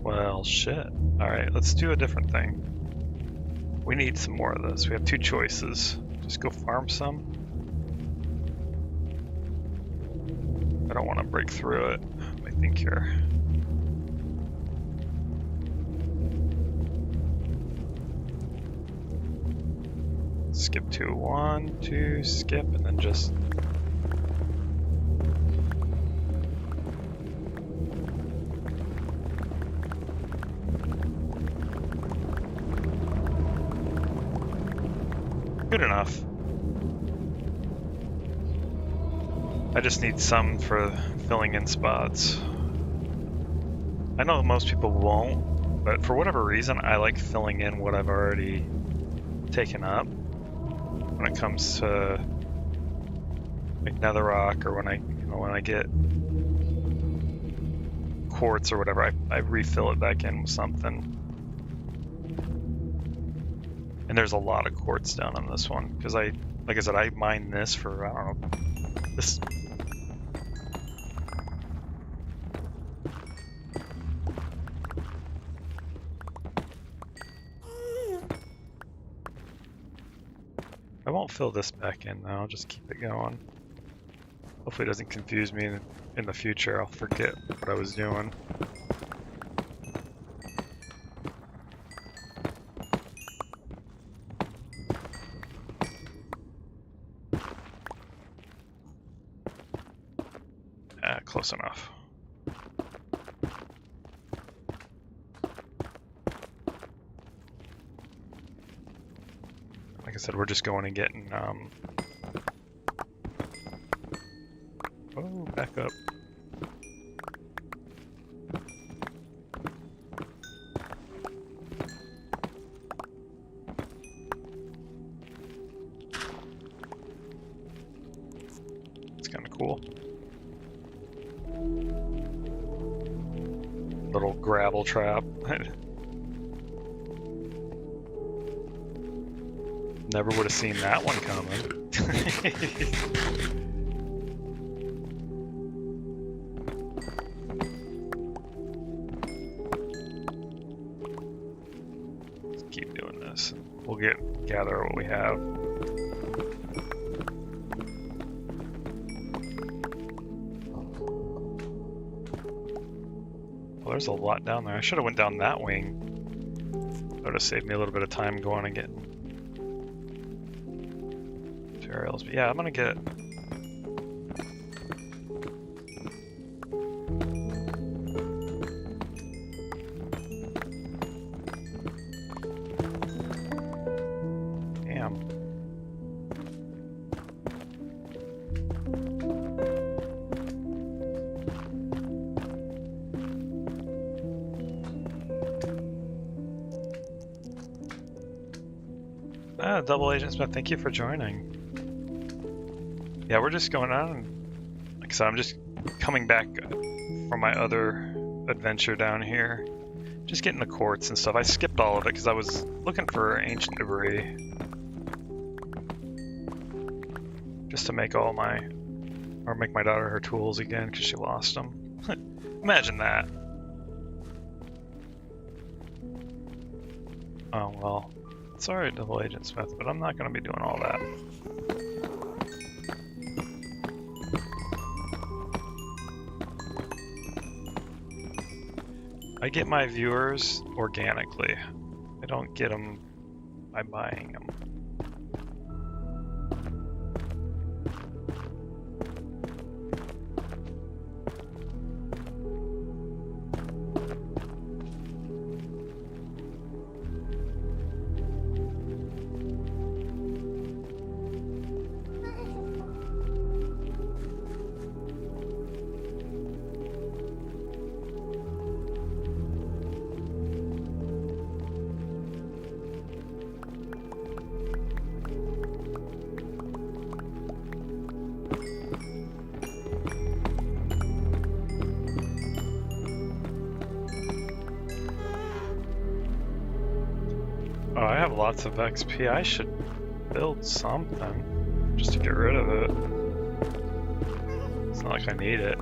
A: well, shit. Alright, let's do a different thing. We need some more of this. We have two choices. Just go farm some. I don't want to break through it. Let me think here. Skip to 1, 2, skip, and then just... Good enough. I just need some for filling in spots. I know most people won't, but for whatever reason, I like filling in what I've already taken up. When it comes to like netherrock, or when I get quartz or whatever, I refill it back in with something. And there's a lot of quartz down on this one because like I said, I mined this for, I don't know, this. I won't fill this back in now, I'll just keep it going. Hopefully it doesn't confuse me in the future. I'll forget what I was doing. Close enough. Like I said, we're just going and getting, oh, back up. Little gravel trap. Never would have seen that one coming. Let's keep doing this. We'll gather what we have. Well, there's a lot down there. I should have went down that wing. That would have saved me a little bit of time going and getting materials. But yeah, I'm gonna get Double Agent Smith, thank you for joining. Yeah, we're just going on. Like I said, I'm just coming back from my other adventure down here. Just getting the quartz and stuff. I skipped all of it because I was looking for ancient debris. Just to make make my daughter her tools again because she lost them. Imagine that. Oh, well. Sorry, Double Agent Smith, but I'm not going to be doing all that. I get my viewers organically. I don't get them by buying them. Oh, I have lots of XP. I should build something just to get rid of it. It's not like I need it.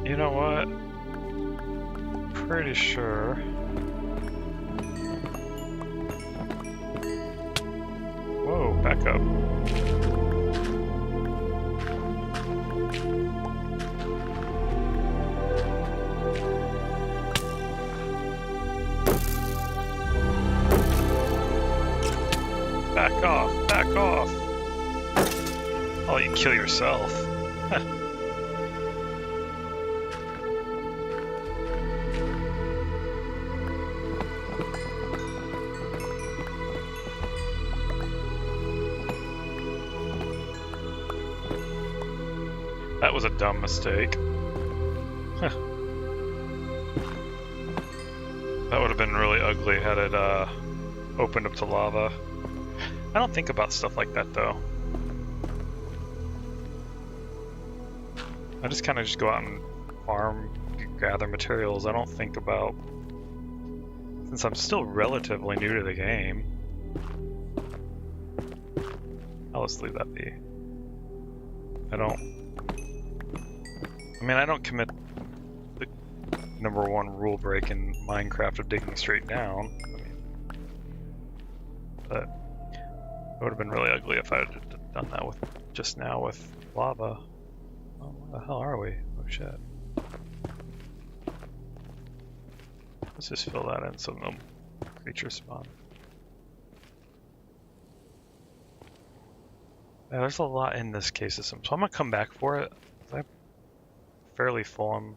A: You know what? Pretty sure. Whoa, back up. Back off, back off. Oh, you kill yourself. That was a dumb mistake. That would have been really ugly had it opened up to lava. I don't think about stuff like that though. I just kind of go out and farm, gather materials. I don't think about, since I'm still relatively new to the game. I'll just leave that be. I don't commit the #1 rule break in Minecraft of digging straight down. But it would have been really ugly if I had done that with just now with lava. Oh, where the hell are we? Oh shit. Let's just fill that in so no creatures spawn. Yeah, there's a lot in this case system, so I'm gonna come back for it. I'm fairly full.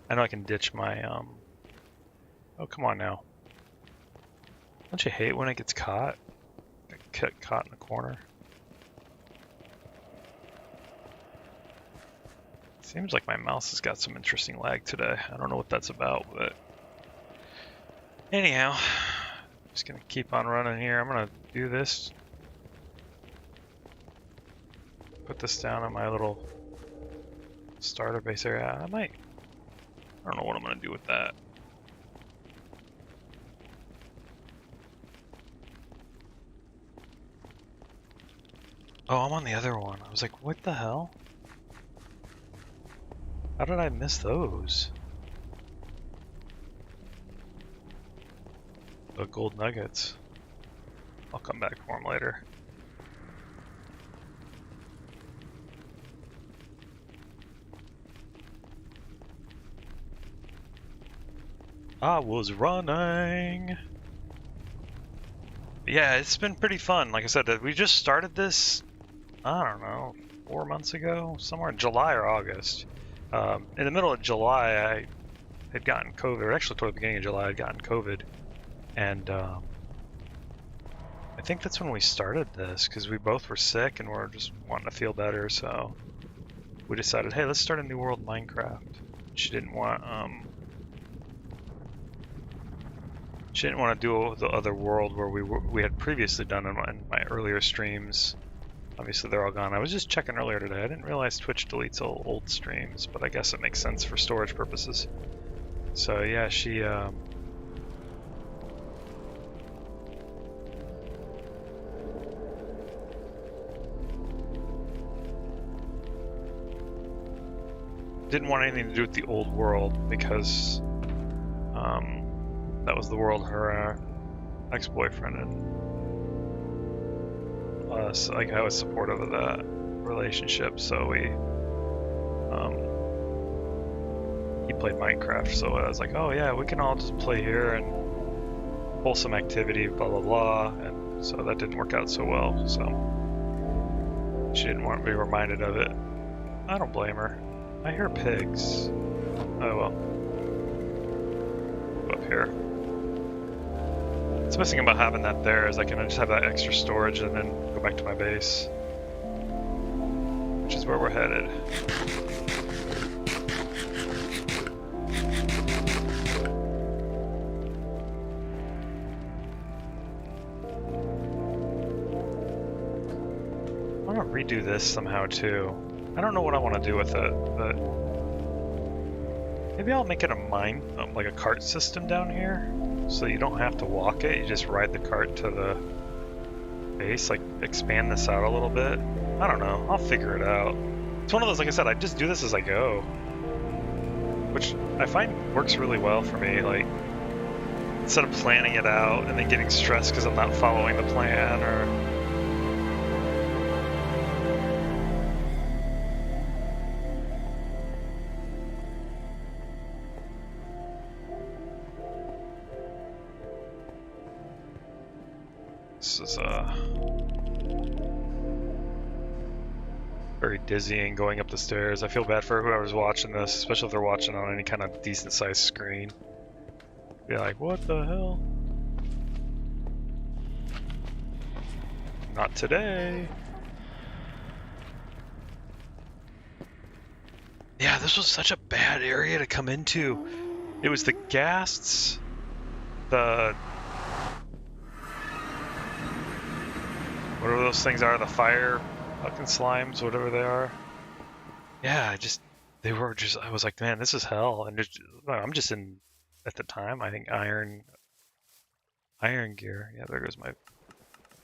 A: I know I can ditch my Oh, come on now. Don't you hate when it gets caught? Get caught in the corner. Seems like my mouse has got some interesting lag today. I don't know what that's about, but anyhow, Just gonna keep on running here. I'm gonna do this. Put this down on my little starter base area. I don't know what I'm gonna do with that. Oh, I'm on the other one. I was like, what the hell? How did I miss those? The gold nuggets. I'll come back for them later. I was running. Yeah, it's been pretty fun. Like I said, we just started this, I don't know, 4 months ago, somewhere in July or August. In the middle of July, I had gotten COVID, or actually toward the beginning of July, I'd gotten COVID. And I think that's when we started this, because we both were sick and we're just wanting to feel better, so we decided, hey, let's start a new world Minecraft. She didn't want to do the other world where we had previously done in my earlier streams. Obviously they're all gone. I was just checking earlier today. I didn't realize Twitch deletes old streams, but I guess it makes sense for storage purposes. So yeah, she didn't want anything to do with the old world because that was the world her ex-boyfriend and us, like, I was supportive of that relationship, so he played Minecraft, so I was like, oh yeah, we can all just play here and wholesome activity, blah blah blah, and so that didn't work out so well, so she didn't want to be reminded of it. I don't blame her. I hear pigs. Oh well. Go up here. What's missing about having that there is I can just have that extra storage and then go back to my base. Which is where we're headed. I want to redo this somehow too. I don't know what I want to do with it, but maybe I'll make it like a cart system down here. So you don't have to walk it, you just ride the cart to the base, like expand this out a little bit. I don't know, I'll figure it out. It's one of those, like I said, I just do this as I go. Which I find works really well for me, like instead of planning it out and then getting stressed because I'm not following the plan or... This is very dizzying going up the stairs. I feel bad for whoever's watching this, especially if they're watching on any kind of decent sized screen. Be like, what the hell? Not today. Yeah, this was such a bad area to come into. It was the ghasts, the... whatever those things are, the fire fucking slimes, whatever they are. Yeah, they were just, I was like, man, this is hell. And I'm just in, at the time, I think iron gear. Yeah, there goes my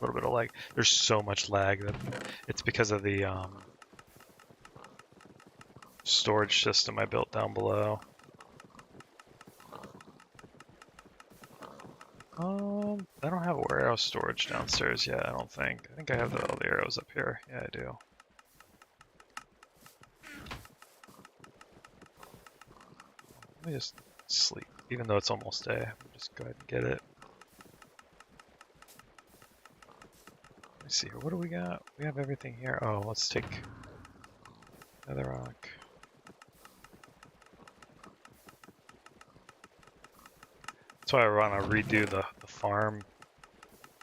A: little bit of lag. There's so much lag that it's because of the storage system I built down below. I don't have arrow storage downstairs yet, I don't think. I think I have all the arrows up here. Yeah, I do. Let me just sleep, even though it's almost day. I'll just go ahead and get it. Let me see here. What do we got? We have everything here. Oh, let's take another rock. That's why I want to redo the farm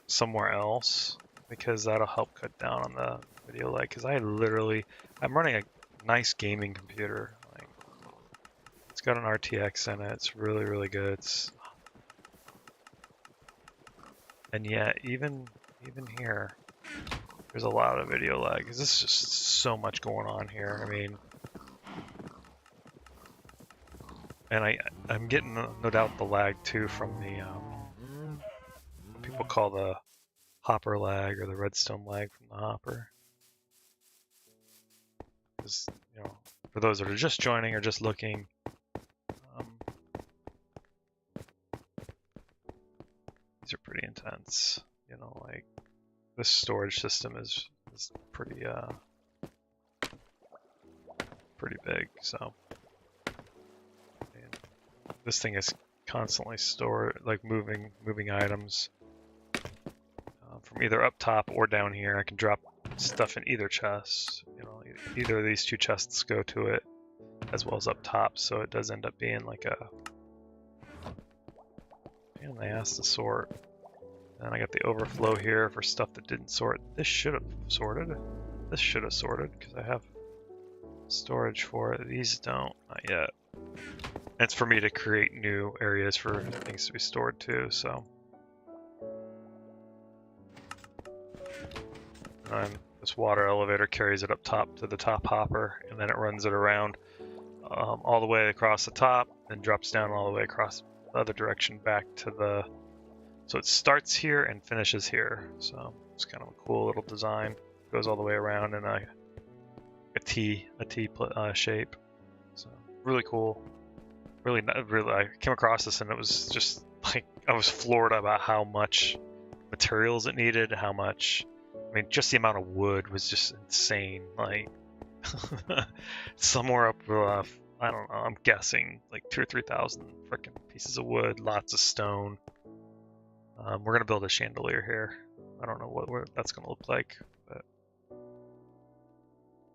A: somewhere else, because that'll help cut down on the video lag. Because I'm running a nice gaming computer. Like, it's got an RTX in it. It's really, really good. And yet, even here, there's a lot of video lag. There's just so much going on here. I mean, and I'm getting no doubt the lag too from the people call the hopper lag or the redstone lag from the hopper. Because, you know, for those that are just joining or just looking, these are pretty intense. You know, like this storage system is pretty pretty big. So and this thing is constantly like moving items from either up top or down here. I can drop stuff in either chest. You know, either of these two chests go to it, as well as up top. So it does end up being like a pain in the ass to sort. And I got the overflow here for stuff that didn't sort. This should have sorted. This should have sorted because I have storage for it. These don't, not yet. And it's for me to create new areas for things to be stored too. So. And this water elevator carries it up top to the top hopper, and then it runs it around all the way across the top, and drops down all the way across the other direction back to the. So it starts here and finishes here. So it's kind of a cool little design. Goes all the way around in a T shape. So really cool. Really, I came across this and it was just like I was floored about how much materials it needed, how much. I mean, just the amount of wood was just insane. Like, somewhere up, I don't know, I'm guessing like 2,000 or 3,000 freaking pieces of wood, lots of stone. We're gonna build a chandelier here. I don't know what that's gonna look like, but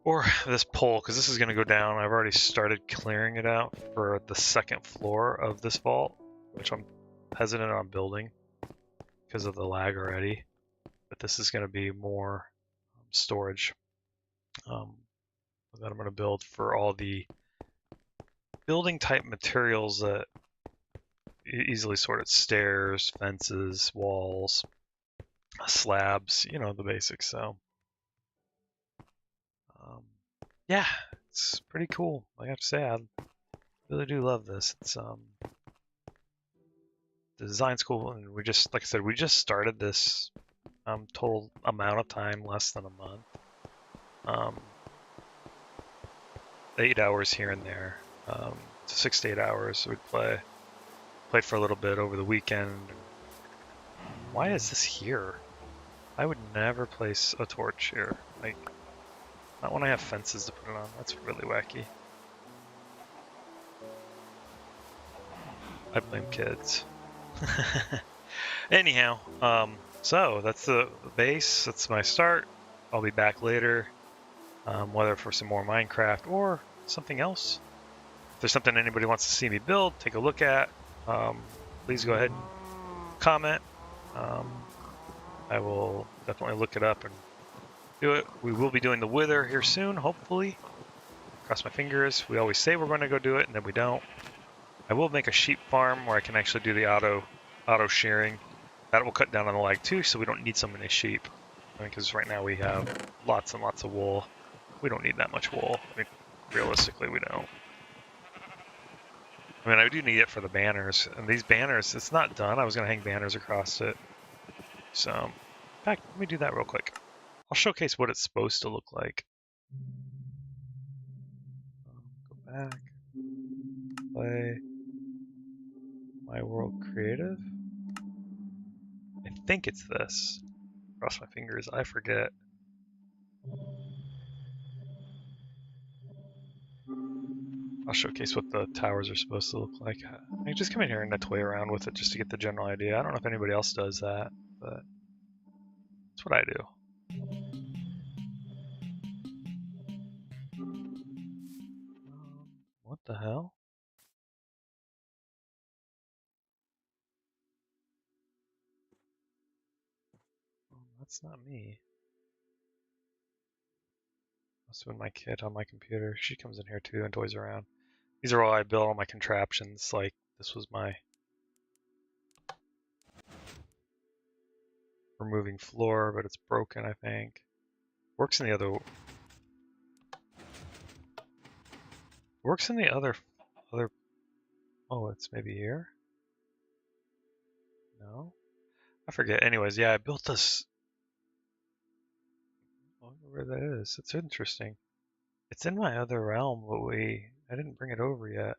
A: or this pole, because this is gonna go down. I've already started clearing it out for the second floor of this vault, which I'm hesitant on building because of the lag already. But this is going to be more storage that I'm going to build for all the building type materials that easily sorted: stairs, fences, walls, slabs, you know, the basics. So yeah, it's pretty cool. I have to say, I really do love this. It's the design's cool, and we just, like I said, we just started this total amount of time, less than a month. 8 hours here and there. 6 to 8 hours. So we'd played for a little bit over the weekend. Why is this here? I would never place a torch here. Like, not when I have fences to put it on. That's really wacky. I blame kids. Anyhow, so that's the base. That's my start. I'll be back later, whether for some more Minecraft or something else. If there's something anybody wants to see me build, take a look at, please go ahead and comment. I will definitely look it up and do it. We will be doing the wither here soon, hopefully. Cross my fingers. We always say we're going to go do it, and then we don't. I will make a sheep farm where I can actually do the auto shearing. That will cut down on the lag too, so we don't need so many sheep. Because right now we have lots and lots of wool. We don't need that much wool. I mean, realistically, we don't. I mean, I do need it for the banners. And these banners, it's not done. I was going to hang banners across it. So, in fact, let me do that real quick. I'll showcase what it's supposed to look like. Go back. Play. My World Creative. I think it's this. Cross my fingers. I forget. I'll showcase what the towers are supposed to look like. I just come in here and I toy around with it just to get the general idea. I don't know if anybody else does that, but that's what I do. What the hell? That's not me. Must have been my kid on my computer. She comes in here too and toys around. These are all I built, all my contraptions. Like, this was my... removing floor, but it's broken, I think. Works in the other. Works in the other. Oh, it's maybe here. No, I forget. Anyways, yeah, I built this. I wonder where that is. It's interesting. It's in my other realm, but I didn't bring it over yet.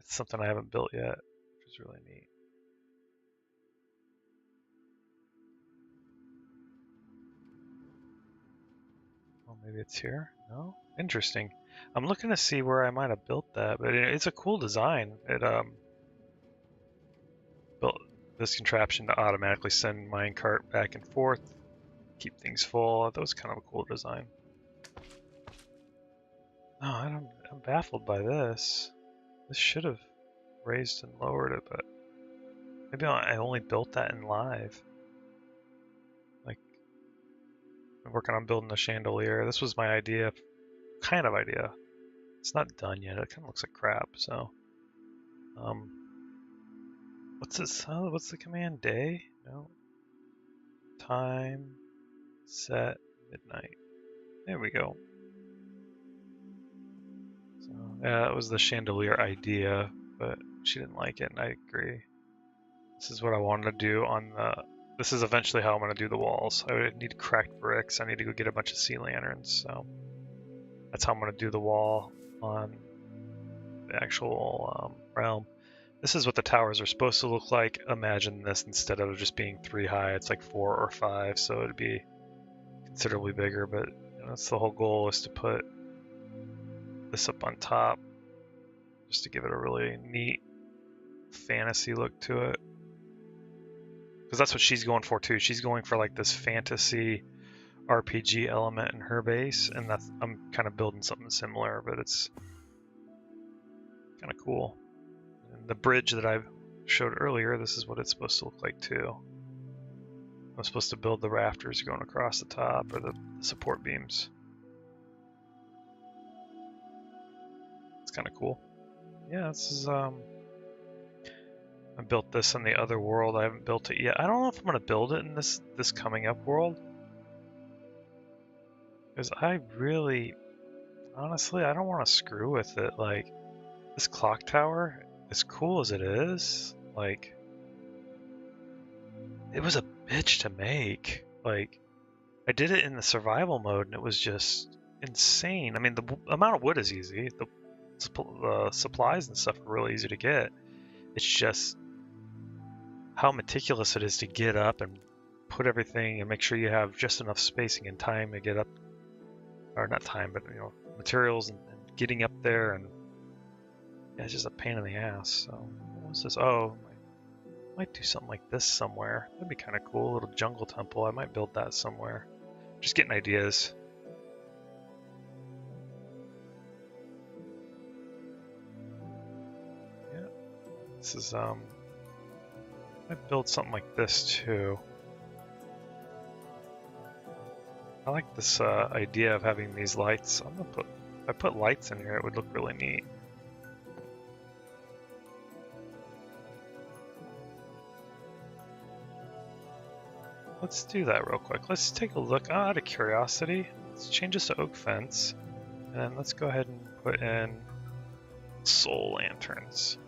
A: It's something I haven't built yet, which is really neat. Oh, maybe it's here? No? Interesting. I'm looking to see where I might have built that, but it's a cool design. It built this contraption to automatically send minecart back and forth, keep things full. That was kind of a cool design. No, I'm baffled by this. This should have raised and lowered it, but maybe I only built that in live. Like, I'm working on building a chandelier. This was my idea, kind of idea. It's not done yet. It kind of looks like crap, so. What's this? Oh, what's the command? Day? No. Time. Set. Midnight. There we go. So, yeah, that was the chandelier idea, but she didn't like it, and I agree. This is what I wanted to do on the. This is eventually how I'm going to do the walls. I would need cracked bricks. I need to go get a bunch of sea lanterns, so that's how I'm going to do the wall on the actual realm. This is what the towers are supposed to look like. Imagine this instead of just being 3 high, it's like 4 or 5, so it'd be considerably bigger, but that's the whole goal, is to put this up on top just to give it a really neat fantasy look to it. Because that's what she's going for too. She's going for like this fantasy RPG element in her base, and I'm kind of building something similar, but it's kind of cool. And the bridge that I showed earlier, this is what it's supposed to look like too. I'm supposed to build the rafters going across the top, or the support beams. It's kind of cool. Yeah, this is I built this in the other world. I haven't built it yet. I don't know if I'm gonna build it in this coming up world, because I really, honestly, I don't want to screw with it. Like, this clock tower, as cool as it is, like, it was a bitch to make. Like, I did it in the survival mode, and it was just insane. I mean, the amount of wood is easy. The supplies and stuff are really easy to get. It's just how meticulous it is to get up and put everything and make sure you have just enough spacing and time to get up, or not time, but materials and getting up there, and yeah, it's just a pain in the ass. So what was this? Oh, I might do something like this somewhere. That'd be kind of cool. A little jungle temple. I might build that somewhere. Just getting ideas. Yeah, this is I'd build something like this too. I like this idea of having these lights. If I put lights in here, it would look really neat. Let's do that real quick. Let's take a look. Out of curiosity, let's change this to oak fence, and then let's go ahead and put in soul lanterns.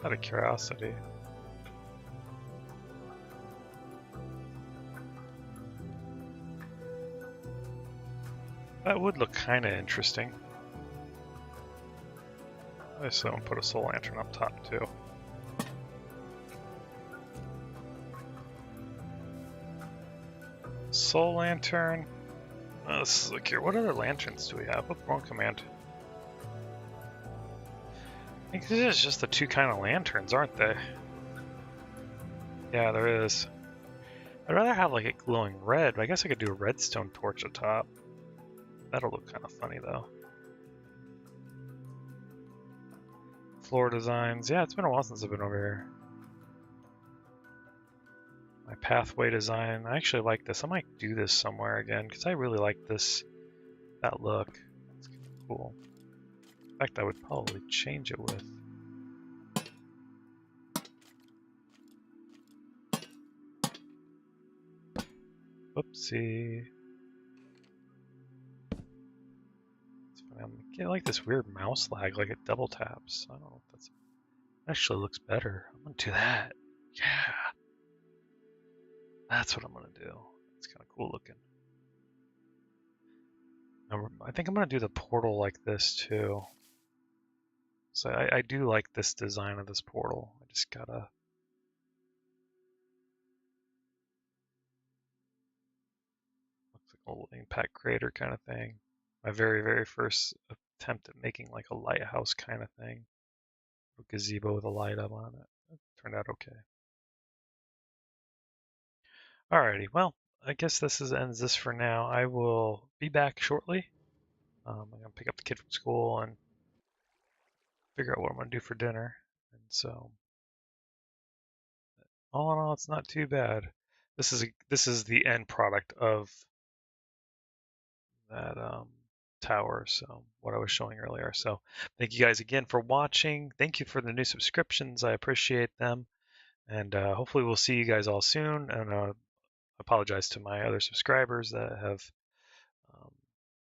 A: Out of curiosity. That would look kind of interesting. I just want to put a soul lantern up top too. Soul lantern. Let's look here. What other lanterns do we have? What's wrong command? I think this is just the 2 kind of lanterns, aren't they? Yeah, there is. I'd rather have like it glowing red, but I guess I could do a redstone torch at top. That'll look kind of funny though. Floor designs. Yeah, it's been a while since I've been over here. My pathway design. I actually like this. I might do this somewhere again because I really like that look. It's kind of cool. In fact, I would probably change it with. Whoopsie. It's funny. I'm getting like this weird mouse lag, like it double taps. I don't know if that's actually looks better. I'm gonna do that. Yeah. That's what I'm gonna do. It's kind of cool looking. I think I'm gonna do the portal like this too. So I do like this design of this portal. I just gotta. Looks like a little impact crater kind of thing. My very first attempt at making like a lighthouse kind of thing. A gazebo with a light up on it. It turned out okay. Alrighty, well, I guess ends this for now. I will be back shortly. I'm gonna pick up the kid from school and figure out what I'm gonna do for dinner. And so, all in all, it's not too bad. This is the end product of that tower. So what I was showing earlier. So thank you guys again for watching. Thank you for the new subscriptions. I appreciate them. And hopefully we'll see you guys all soon. And apologize to my other subscribers that um,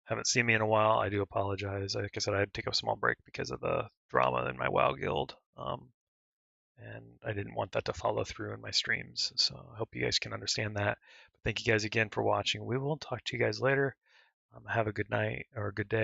A: haven't seen me in a while. I do apologize. Like I said, I had to take a small break because of the drama in my WoW guild. And I didn't want that to follow through in my streams. So I hope you guys can understand that. But thank you guys again for watching. We will talk to you guys later. Have a good night or a good day.